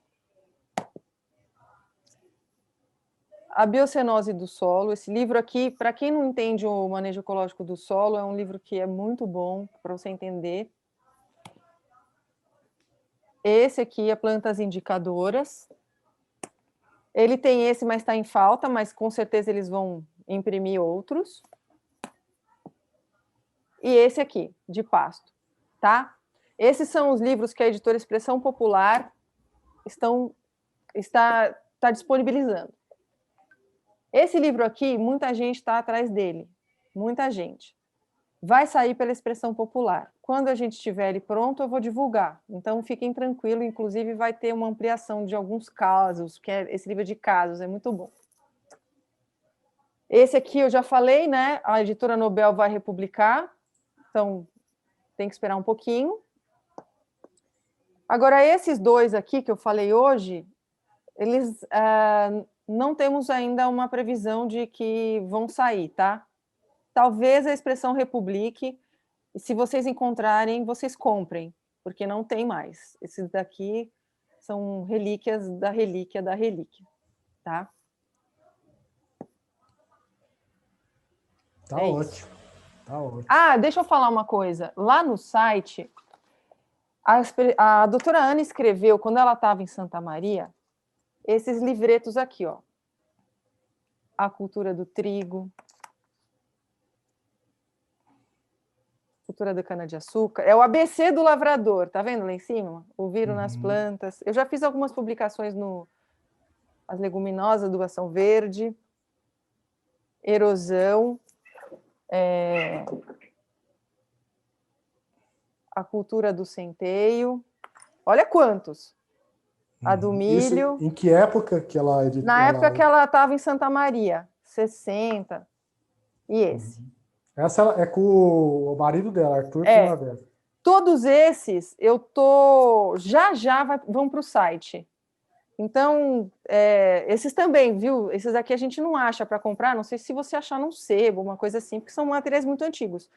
a Biocenose do Solo. Esse livro aqui, para quem não entende o manejo ecológico do solo, é um livro que é muito bom para você entender. Esse aqui é Plantas Indicadoras. Ele tem esse, mas está em falta, mas com certeza eles vão imprimir outros. E esse aqui, de pasto, tá? Esses são os livros que a editora Expressão Popular está disponibilizando. Esse livro aqui, muita gente está atrás dele, muita gente. Vai sair pela Expressão Popular. Quando a gente tiver ele pronto, eu vou divulgar. Então, fiquem tranquilos, inclusive vai ter uma ampliação de alguns casos, que é esse livro de casos, é muito bom. Esse aqui eu já falei, né? A editora Nobel vai republicar, então tem que esperar um pouquinho. Agora, esses dois aqui que eu falei hoje, eles não temos ainda uma previsão de que vão sair, tá? Talvez a Expressão republique, e se vocês encontrarem, vocês comprem, porque não tem mais. Esses daqui são relíquias da relíquia da relíquia, tá? Tá ótimo. Tá ótimo. Ah, deixa eu falar uma coisa. Lá no site, a doutora Ana escreveu, quando ela estava em Santa Maria, esses livretos aqui, ó. A cultura do trigo, cultura da cana-de-açúcar. É o ABC do lavrador, tá vendo lá em cima? O vírus nas plantas. Eu já fiz algumas publicações no As Leguminosas, Adubação Verde, Erosão, a cultura do centeio. Olha quantos. A do milho. Isso, em que época que ela editou? Na época que ela estava em Santa Maria, 60. E esse. Essa é com o marido dela, Arthur Primavera. Todos esses vão para o site. Então, esses também, viu? Esses aqui a gente não acha para comprar, não sei se você achar num sebo, uma coisa assim, porque são materiais muito antigos.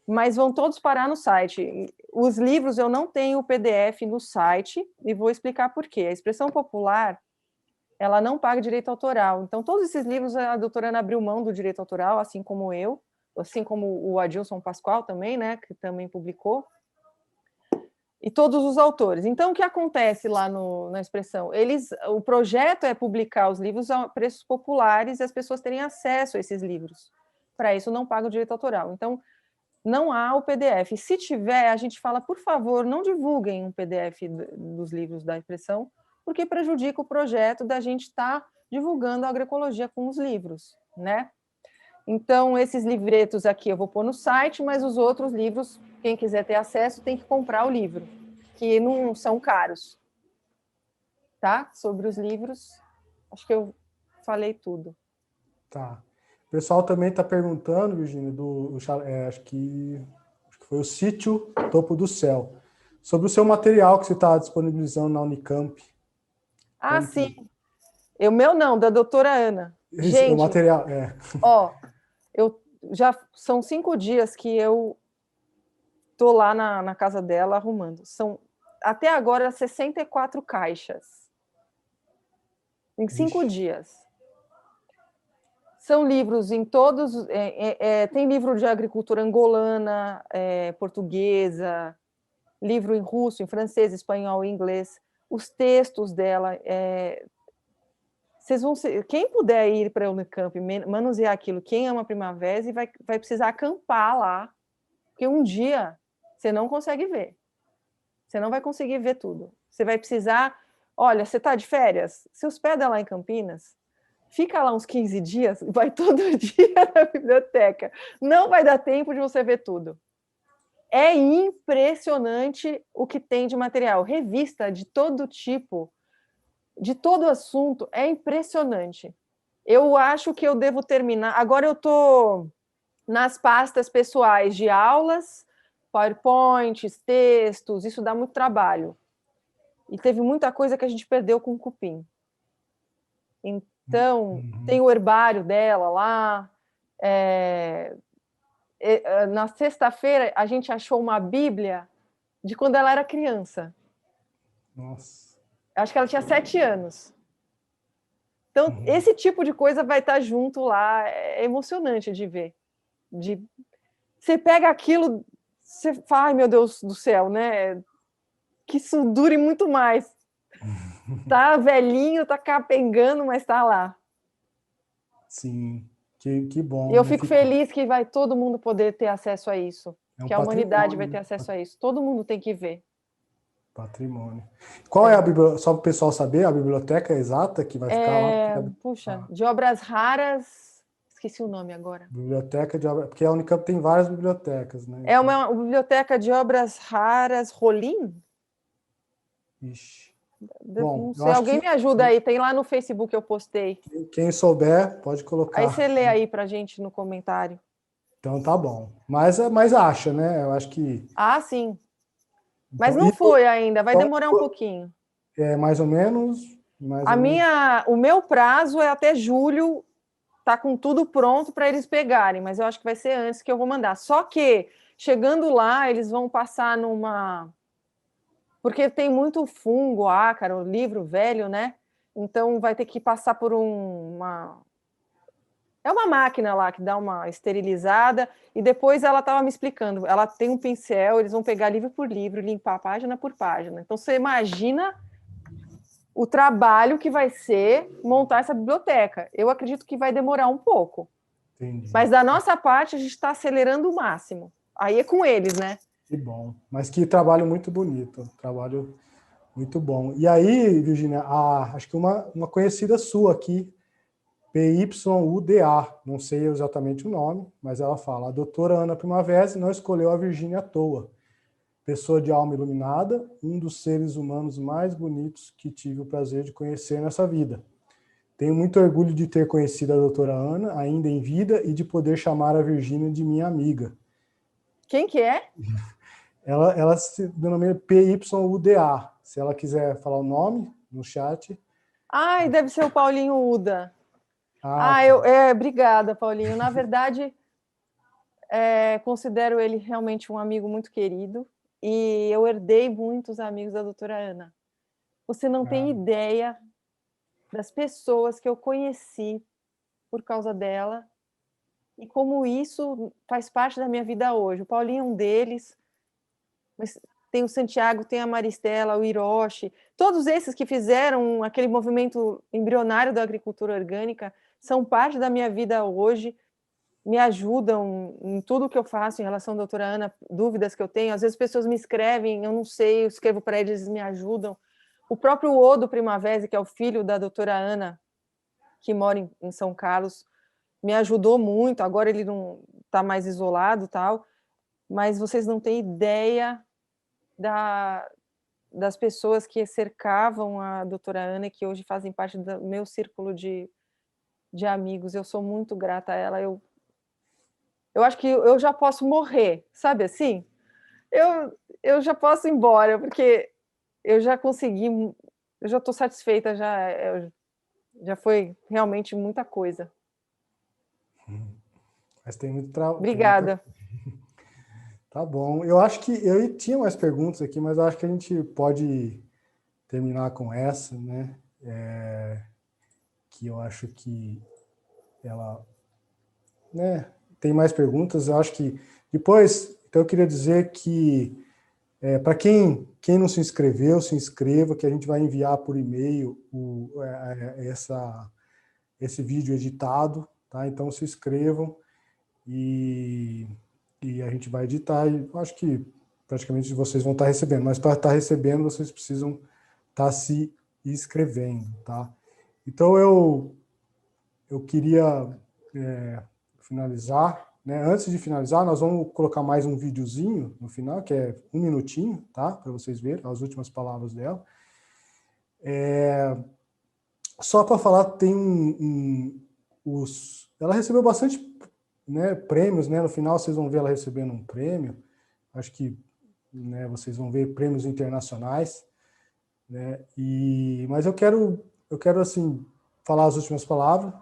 Mas vão todos parar no site. Os livros eu não tenho o PDF no site e vou explicar por quê. A Expressão Popular, ela não paga direito autoral. Então, todos esses livros a doutora Ana abriu mão do direito autoral, assim como eu, assim como o Adilson Pascoal também, né, que também publicou. E todos os autores. Então, o que acontece lá na Expressão? O projeto é publicar os livros a preços populares e as pessoas terem acesso a esses livros. Para isso, não paga o direito autoral. Então, não há o PDF. Se tiver, a gente fala, por favor, não divulguem um PDF dos livros da Expressão, porque prejudica o projeto da gente estar divulgando a agroecologia com os livros, né? Então, esses livretos aqui eu vou pôr no site, mas os outros livros, quem quiser ter acesso, tem que comprar o livro, que não são caros. Tá? Sobre os livros, acho que eu falei tudo. Tá. O pessoal também está perguntando, Virgínia, acho que foi o Sítio Topo do Céu, sobre o seu material que você está disponibilizando na Unicamp. Ah, sim. O meu não, da doutora Ana. Gente, o material, ó, são 5 dias que eu tô lá na casa dela arrumando. São, até agora, 64 caixas. Em 5 dias. São livros em todos... tem livro de agricultura angolana, portuguesa, livro em russo, em francês, espanhol e inglês. Os textos dela... Vocês vão quem puder ir para a Unicamp, manusear aquilo, quem ama Primavera, vai precisar acampar lá, porque um dia você não consegue ver. Você não vai conseguir ver tudo. Você vai precisar... Olha, você está de férias? Se hospeda lá em Campinas, fica lá uns 15 dias, vai todo dia na biblioteca. Não vai dar tempo de você ver tudo. É impressionante o que tem de material. Revista de todo tipo, de todo assunto, é impressionante. Eu acho que eu devo terminar... Agora eu estou nas pastas pessoais de aulas, PowerPoints, textos, isso dá muito trabalho. E teve muita coisa que a gente perdeu com o cupim. Então, tem o herbário dela lá. Na sexta-feira, a gente achou uma Bíblia de quando ela era criança. Nossa. Acho que ela tinha 7 anos. Então, esse tipo de coisa vai estar junto lá. É emocionante de ver. Você pega aquilo, você fala, ai, meu Deus do céu, né? Que isso dure muito mais. Tá velhinho, tá capengando, mas tá lá. Sim, que bom. E eu fico feliz que vai todo mundo poder ter acesso a isso. Que a humanidade vai ter acesso a isso. Todo mundo tem que ver. Patrimônio. Qual é a biblioteca? Só para o pessoal saber, a biblioteca exata que vai ficar lá? Puxa, de obras raras. Esqueci o nome agora. Biblioteca de obras. Porque a Unicamp tem várias bibliotecas, né? É uma biblioteca de obras raras, Rolim? Ixi. Bom, não sei, alguém me ajuda aí, tem lá no Facebook eu postei. Quem souber, pode colocar. Aí você lê aí pra gente no comentário. Então tá bom. Mas acha, né? Eu acho que... Ah, sim. Mas não foi ainda, vai demorar um pouquinho. Mais ou menos? O meu prazo é até julho, tá com tudo pronto para eles pegarem, mas eu acho que vai ser antes que eu vou mandar. Só que, chegando lá, eles vão passar numa... Porque tem muito fungo, ácaro, o livro velho, né? Então vai ter que passar por uma máquina lá que dá uma esterilizada, e depois ela estava me explicando, ela tem um pincel, eles vão pegar livro por livro, limpar página por página. Então você imagina o trabalho que vai ser montar essa biblioteca. Eu acredito que vai demorar um pouco. Entendi. Mas da nossa parte a gente está acelerando o máximo. Aí é com eles, né? Que bom. Mas que trabalho muito bonito. Trabalho muito bom. E aí, Virgínia, acho que uma conhecida sua aqui, PYUDA, não sei exatamente o nome, mas ela fala: a doutora Ana Primavera não escolheu a Virgínia à toa. Pessoa de alma iluminada, um dos seres humanos mais bonitos que tive o prazer de conhecer nessa vida. Tenho muito orgulho de ter conhecido a doutora Ana, ainda em vida, e de poder chamar a Virgínia de minha amiga. Quem que é? Ela se denomina PYUDA. Se ela quiser falar o nome no chat. Ai, deve ser o Paulinho Uda. Obrigada, Paulinho. Na verdade, considero ele realmente um amigo muito querido e eu herdei muitos amigos da doutora Ana. Você não tem ideia das pessoas que eu conheci por causa dela e como isso faz parte da minha vida hoje. O Paulinho é um deles, mas tem o Santiago, tem a Maristela, o Hiroshi, todos esses que fizeram aquele movimento embrionário da agricultura orgânica são parte da minha vida hoje, me ajudam em tudo que eu faço em relação à doutora Ana, dúvidas que eu tenho. Às vezes pessoas me escrevem, eu não sei, eu escrevo para eles, eles me ajudam. O próprio Odo Primavera, que é o filho da doutora Ana, que mora em São Carlos, me ajudou muito. Agora ele não está mais isolado, tal, mas vocês não têm ideia das pessoas que cercavam a doutora Ana e que hoje fazem parte do meu círculo de amigos. Eu sou muito grata a ela. Eu acho que eu já posso morrer, sabe assim? Eu já posso ir embora, porque eu já consegui, eu já estou satisfeita, já foi realmente muita coisa. Mas tem muito trabalho. Obrigada. Tá bom. Eu acho que eu tinha mais perguntas aqui, mas eu acho que a gente pode terminar com essa, né? Que eu acho que ela, né? Tem mais perguntas. Eu acho que depois, então eu queria dizer que para quem não se inscreveu, se inscreva, que a gente vai enviar por e-mail esse vídeo editado, tá? Então se inscrevam e a gente vai editar, e eu acho que praticamente vocês vão estar recebendo, mas para estar recebendo vocês precisam estar se inscrevendo, tá? Então eu queria finalizar, né? Antes de finalizar, nós vamos colocar mais um videozinho no final, que é 1 minutinho, tá? Para vocês verem as últimas palavras dela. Só para falar, tem ela recebeu bastante, né, prêmios, né? No final vocês vão ver ela recebendo um prêmio. Acho que, né, vocês vão ver prêmios internacionais, né? Mas eu quero assim falar as últimas palavras,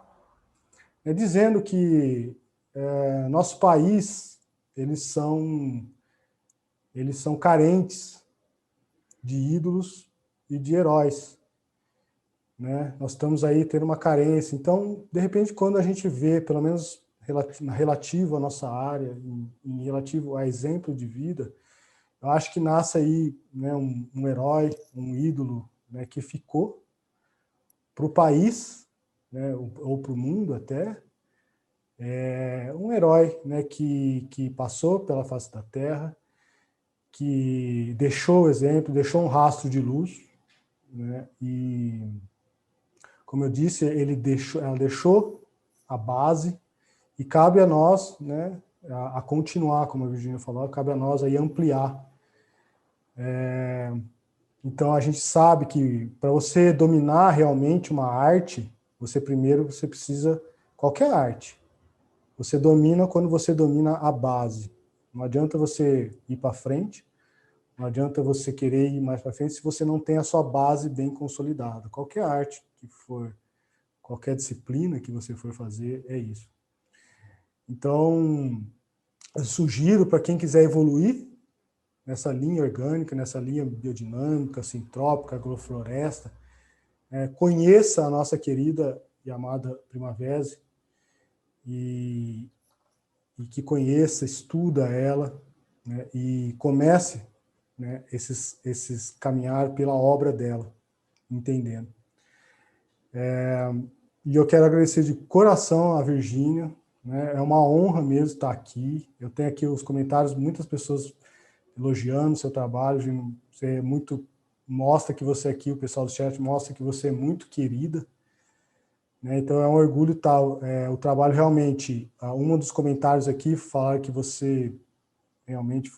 né, dizendo que nosso país eles são carentes de ídolos e de heróis, né? Nós estamos aí tendo uma carência. Então, de repente, quando a gente vê, pelo menos relativo à nossa área, em relativo a exemplo de vida, eu acho que nasce aí, né, um herói, um ídolo, né, que ficou para o país, né, ou para o mundo até, um herói, né, que passou pela face da Terra, que deixou o exemplo, deixou um rastro de luz, né, e, como eu disse, ela deixou a base, e cabe a nós, né, a continuar, como a Virginia falou, cabe a nós aí ampliar. Então, a gente sabe que para você dominar realmente uma arte, você precisa, qualquer arte, você domina quando você domina a base. Não adianta você ir para frente, não adianta você querer ir mais para frente se você não tem a sua base bem consolidada. Qualquer arte que for, qualquer disciplina que você for fazer, é isso. Então, eu sugiro para quem quiser evoluir nessa linha orgânica, nessa linha biodinâmica, sintrópica, agrofloresta, conheça a nossa querida e amada Primavera e que conheça, estuda ela, né, e comece, né, esses caminhar pela obra dela, entendendo. E eu quero agradecer de coração a Virginia, né, é uma honra mesmo estar aqui. Eu tenho aqui os comentários, muitas pessoas elogiando o seu trabalho, você mostra que você aqui, o pessoal do chat mostra que você é muito querida, né? Então é um orgulho tal, o trabalho realmente, um dos comentários aqui falaram que você realmente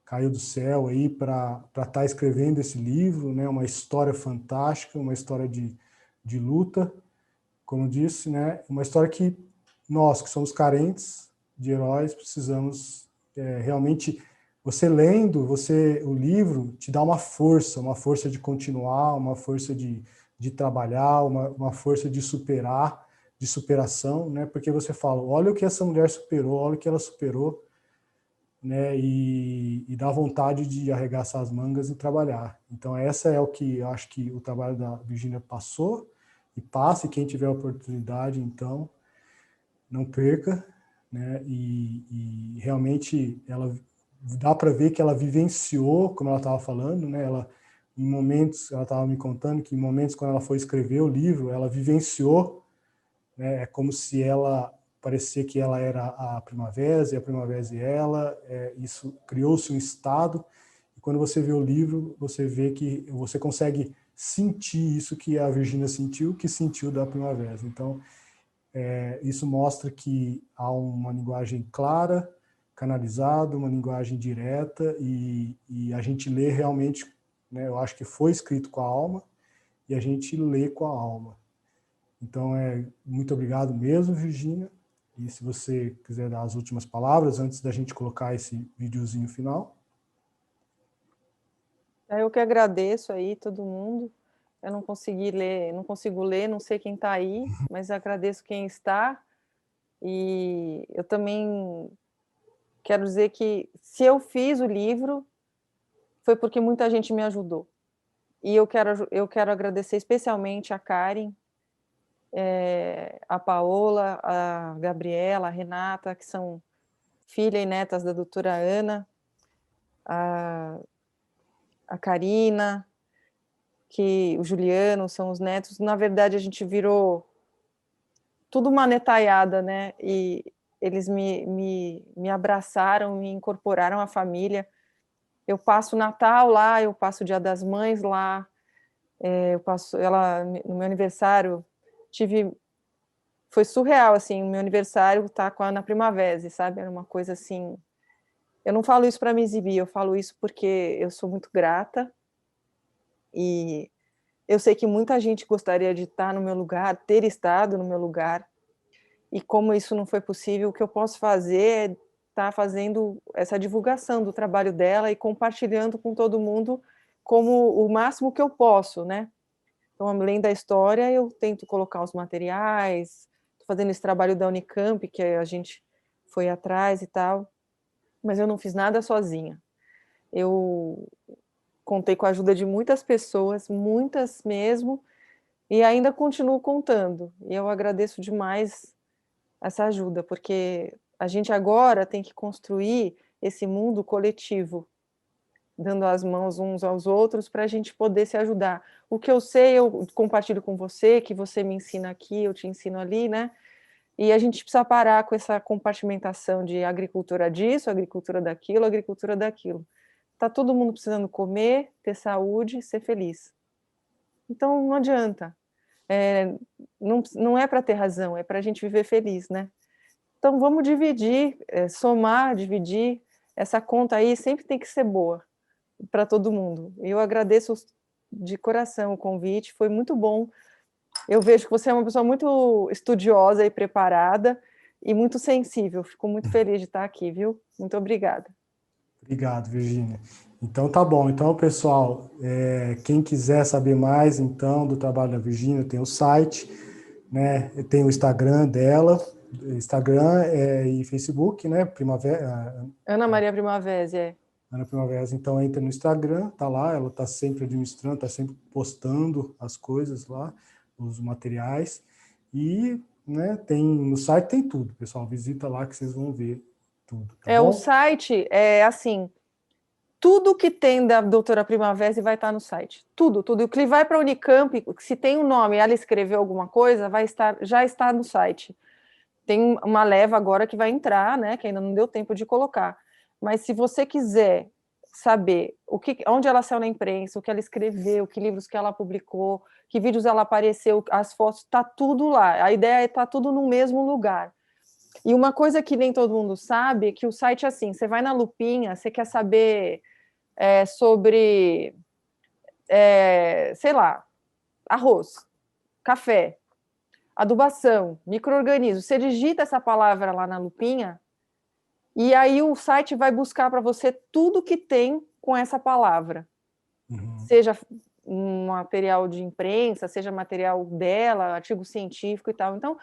caiu do céu aí para estar escrevendo esse livro, né? Uma história fantástica, uma história de luta, como disse, né? Uma história que nós, que somos carentes de heróis, precisamos realmente. Você lendo, o livro te dá uma força de continuar, uma força de trabalhar, uma força de superar, de superação, né? Porque você fala, olha o que essa mulher superou, olha o que ela superou, né? E dá vontade de arregaçar as mangas e trabalhar. Então, essa é o que eu acho que o trabalho da Virginia passou e passa, e quem tiver a oportunidade, então, não perca, né? E realmente ela dá para ver que ela vivenciou, como ela estava falando, né? Ela, em momentos, ela estava me contando que em momentos quando ela foi escrever o livro, ela vivenciou, né? É como se ela parecia que ela era a Primavera e a Primavera e ela. Isso criou-se um estado. E quando você vê o livro, você vê que você consegue sentir isso que a Virgínia sentiu, que sentiu da Primavera. Então, isso mostra que há uma linguagem clara, canalizada, uma linguagem direta, e a gente lê realmente, né, eu acho que foi escrito com a alma, e a gente lê com a alma. Então, muito obrigado mesmo, Virgínia, e se você quiser dar as últimas palavras, antes da gente colocar esse videozinho final. Eu que agradeço aí todo mundo. Eu não consegui ler, não consigo ler, não sei quem está aí, mas agradeço quem está. E eu também quero dizer que se eu fiz o livro, foi porque muita gente me ajudou. E eu quero agradecer especialmente a Karen, a Paola, a Gabriela, a Renata, que são filha e netas da doutora Ana, a Karina, que o Juliano são os netos. Na verdade, a gente virou tudo uma netaiada, né? E eles me abraçaram, me incorporaram à família. Eu passo o Natal lá, eu passo o Dia das Mães lá, eu passo ela no meu aniversário, foi surreal, assim, o meu aniversário tá com a Ana Primavera, sabe? Era uma coisa assim. Eu não falo isso para me exibir, eu falo isso porque eu sou muito grata e eu sei que muita gente gostaria de estar no meu lugar, ter estado no meu lugar, e como isso não foi possível, o que eu posso fazer é estar fazendo essa divulgação do trabalho dela e compartilhando com todo mundo como o máximo que eu posso, né? Então, além da história, eu tento colocar os materiais, estou fazendo esse trabalho da Unicamp, que a gente foi atrás e tal, mas eu não fiz nada sozinha. Eu contei com a ajuda de muitas pessoas, muitas mesmo, e ainda continuo contando. E eu agradeço demais essa ajuda, porque a gente agora tem que construir esse mundo coletivo, dando as mãos uns aos outros para a gente poder se ajudar. O que eu sei, eu compartilho com você, que você me ensina aqui, eu te ensino ali, né? E a gente precisa parar com essa compartimentação de agricultura disso, agricultura daquilo. Está todo mundo precisando comer, ter saúde, ser feliz. Então, não adianta. Não é para ter razão, é para a gente viver feliz, né? Então, vamos dividir, somar, dividir. Essa conta aí sempre tem que ser boa para todo mundo. Eu agradeço de coração o convite, foi muito bom. Eu vejo que você é uma pessoa muito estudiosa e preparada e muito sensível. Fico muito feliz de estar aqui, viu? Muito obrigada. Obrigado, Virgínia. Então tá bom. Então, pessoal, quem quiser saber mais então do trabalho da Virgínia, tem o site, né? Tem o Instagram dela, Instagram e Facebook, né? Primavera. Ana Maria Primavera, Ana Primavera. Então entra no Instagram, tá lá, ela tá sempre administrando, tá sempre postando as coisas lá, os materiais. E, né, no site tem tudo, pessoal. Visita lá que vocês vão ver tudo. Tá bom? O site é assim, tudo que tem da doutora Primavera vai estar no site. Tudo. O que vai para a Unicamp, se tem um nome e ela escreveu alguma coisa, já está no site. Tem uma leva agora que vai entrar, né? Que ainda não deu tempo de colocar. Mas se você quiser saber onde ela saiu na imprensa, o que ela escreveu, que livros que ela publicou, que vídeos ela apareceu, as fotos, está tudo lá. A ideia é estar tudo no mesmo lugar. E uma coisa que nem todo mundo sabe é que o site é assim, você vai na lupinha, você quer saber sobre, sei lá, arroz, café, adubação, micro-organismos. Você digita essa palavra lá na lupinha e aí o site vai buscar para você tudo que tem com essa palavra. Seja um material de imprensa, seja material dela, artigo científico e tal. Então,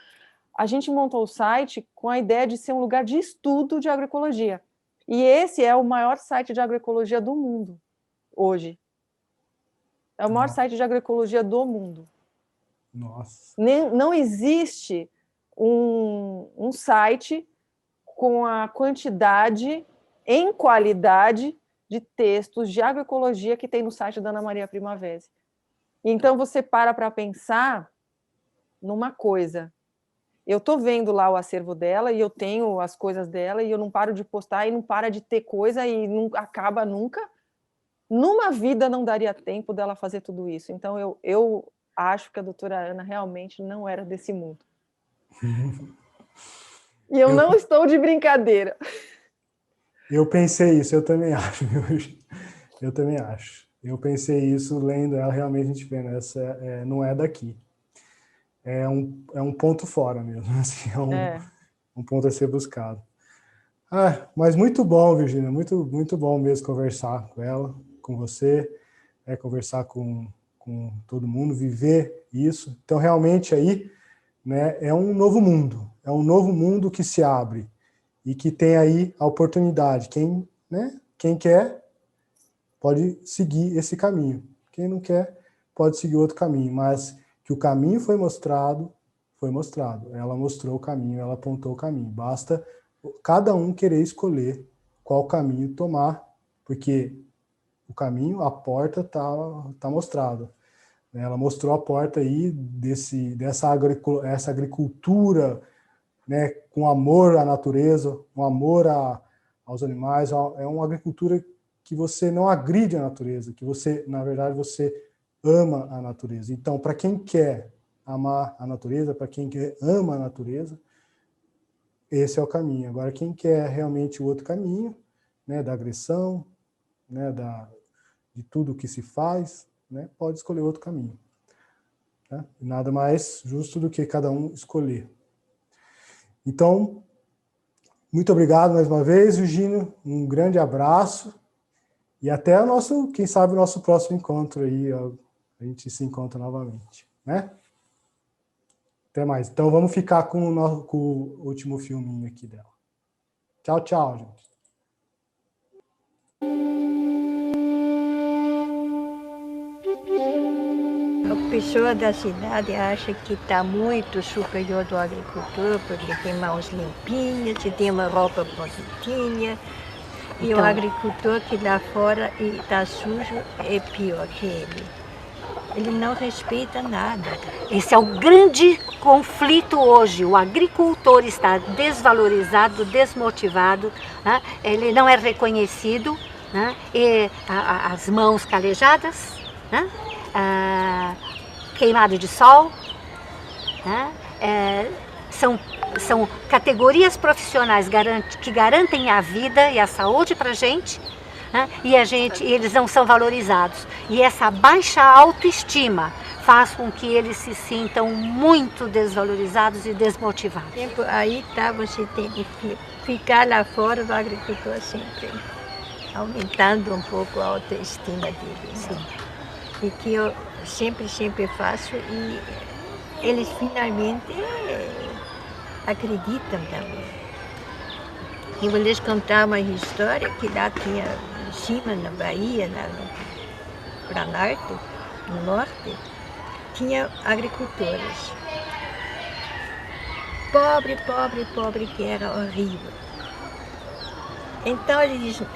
a gente montou o site com a ideia de ser um lugar de estudo de agroecologia. E esse é o maior site de agroecologia do mundo, hoje. É o maior site de agroecologia do mundo. Nossa. Não existe um site com a quantidade em qualidade de textos de agroecologia que tem no site da Ana Maria Primavesi. Então, você para pensar numa coisa. Eu estou vendo lá o acervo dela e eu tenho as coisas dela e eu não paro de postar e não para de ter coisa e não acaba nunca. Numa vida não daria tempo dela fazer tudo isso. Então, eu acho que a doutora Ana realmente não era desse mundo. E eu não estou de brincadeira. Eu pensei isso, eu também acho. Eu também acho. Eu pensei isso lendo ela, realmente a gente vê, né? Essa não é daqui. É um ponto fora mesmo. Assim, um ponto a ser buscado. Mas muito bom, Virgínia, muito, muito bom mesmo conversar com ela, com você, conversar com todo mundo, viver isso. Então, realmente aí, né, é um novo mundo que se abre e que tem aí a oportunidade. Quem quer pode seguir esse caminho. Quem não quer pode seguir outro caminho, mas que o caminho foi mostrado. Ela mostrou o caminho, ela apontou o caminho. Basta cada um querer escolher qual caminho tomar, porque o caminho, a porta está mostrada. Ela mostrou a porta aí dessa agricultura, né, com amor à natureza, com amor aos animais. É uma agricultura que você não agride a natureza, que você, na verdade, você ama a natureza. Então, para quem quer amar a natureza, para quem ama a natureza, esse é o caminho. Agora, quem quer realmente o outro caminho, né, da agressão, né, de tudo que se faz, né, pode escolher outro caminho. Né? Nada mais justo do que cada um escolher. Então, muito obrigado mais uma vez, Virgínia. Um grande abraço e até quem sabe, o nosso próximo encontro aí. A gente se encontra novamente, né? Até mais. Então, vamos ficar com o último filminho aqui dela. Tchau, tchau, gente. A pessoa da cidade acha que está muito superior do agricultor, porque tem mãos limpinhas, tem uma roupa bonitinha. E o agricultor que lá fora está sujo é pior que ele. Ele não respeita nada. Esse é o grande conflito hoje. O agricultor está desvalorizado, desmotivado, né? Ele não é reconhecido, né? E as mãos calejadas, né? Queimado de sol, né? São categorias profissionais que garantem a vida e a saúde para a gente, né? E eles não são valorizados. E essa baixa autoestima faz com que eles se sintam muito desvalorizados e desmotivados. Aí você tem que ficar lá fora do agricultor sempre, aumentando um pouco a autoestima dele. Sim. E que eu sempre faço e eles finalmente acreditam também. E vou lhes contar uma história que lá tinha em cima, na Bahia, para no norte, tinha agricultores. Pobre, que era horrível. Então eles dizem,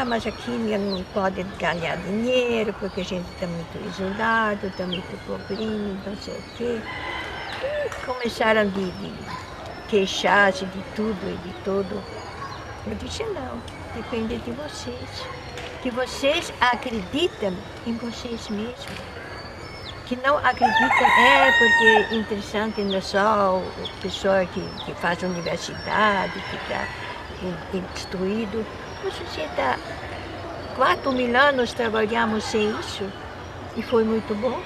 mas aqui não pode ganhar dinheiro, porque a gente está muito isolado, está muito pobrinho, não sei o quê. E começaram de queixar-se de tudo e de todo. Eu disse, não, depende de vocês. Que vocês acreditam em vocês mesmos. Que não acreditam, porque é interessante não só o pessoal que faz universidade, que está instruído. Mas você está 4.000 anos trabalhamos sem isso e foi muito bom.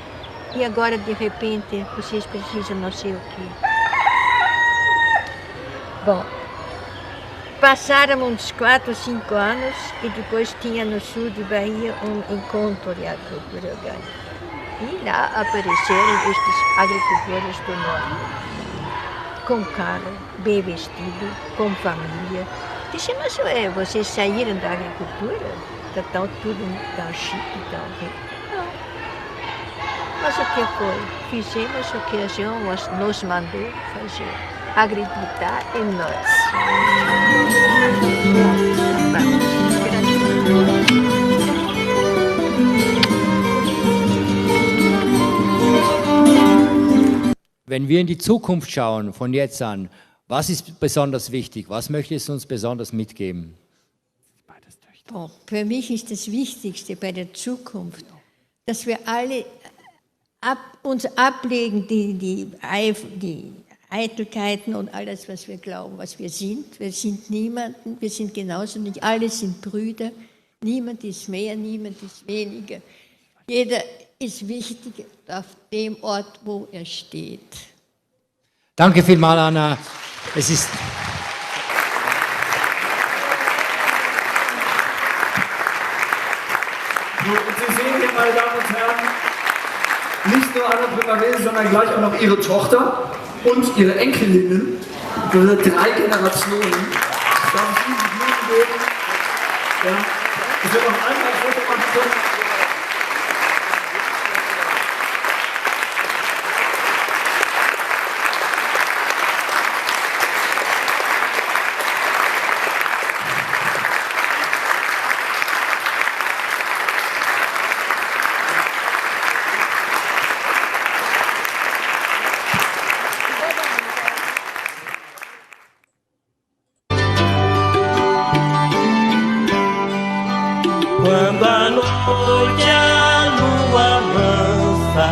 E agora, de repente, vocês precisam não sei o quê. Bom, passaram uns 4 ou 5 anos e depois tinha no sul de Bahia um encontro de agricultura orgânica. E lá apareceram estes agricultores do norte, com carro, bem vestido, com família. Disse, mas vocês saíram da agricultura? Está tudo tão chique, tão rico. Não. Mas o que foi? Fizemos o que a João nos mandou fazer. acreditar em nós. Wenn wir in die Zukunft schauen, von jetzt an, was ist besonders wichtig? Was möchte es uns besonders mitgeben? Oh, für mich ist das Wichtigste bei der Zukunft, dass wir alle uns ablegen, die Eitelkeiten und alles, was wir glauben, was wir sind. Wir sind niemanden, wir sind genauso nicht, alle sind Brüder. Niemand ist mehr, niemand ist weniger. Jeder ist wichtig auf dem Ort, wo er steht. Danke vielmals, Anna. Es ist Und Sie sehen hier, meine Damen und Herren, nicht nur Anna Primavera, sondern gleich auch noch ihre Tochter und ihre Enkelinnen, also 3 Generationen. Darf ich Ihnen die Blumen geben? Ja. Ich will noch einmal ein Foto machen können. Quando a noite a lua mansa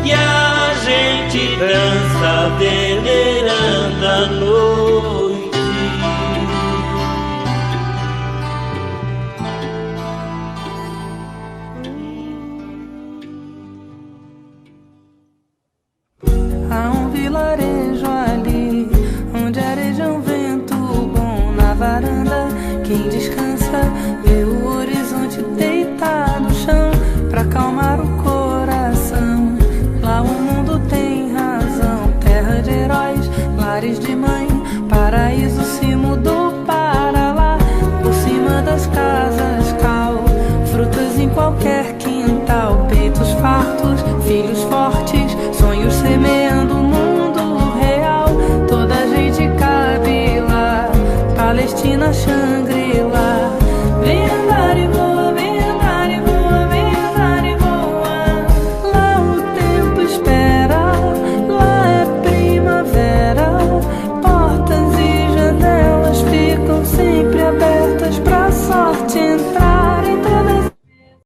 e a gente dança venerando a noite. Há vilarejo ali, onde areja vento bom na varanda. Quem descansa vê o horizonte deitado no chão pra acalmar o coração. Lá o mundo tem razão, terra de heróis, lares de mãe, paraíso se mudou para lá. Por cima das casas cal, frutas em qualquer quintal, peitos fartos, filhos fortes, sonhos semeando o mundo real. Toda a gente cabe lá, Palestina, Xanga.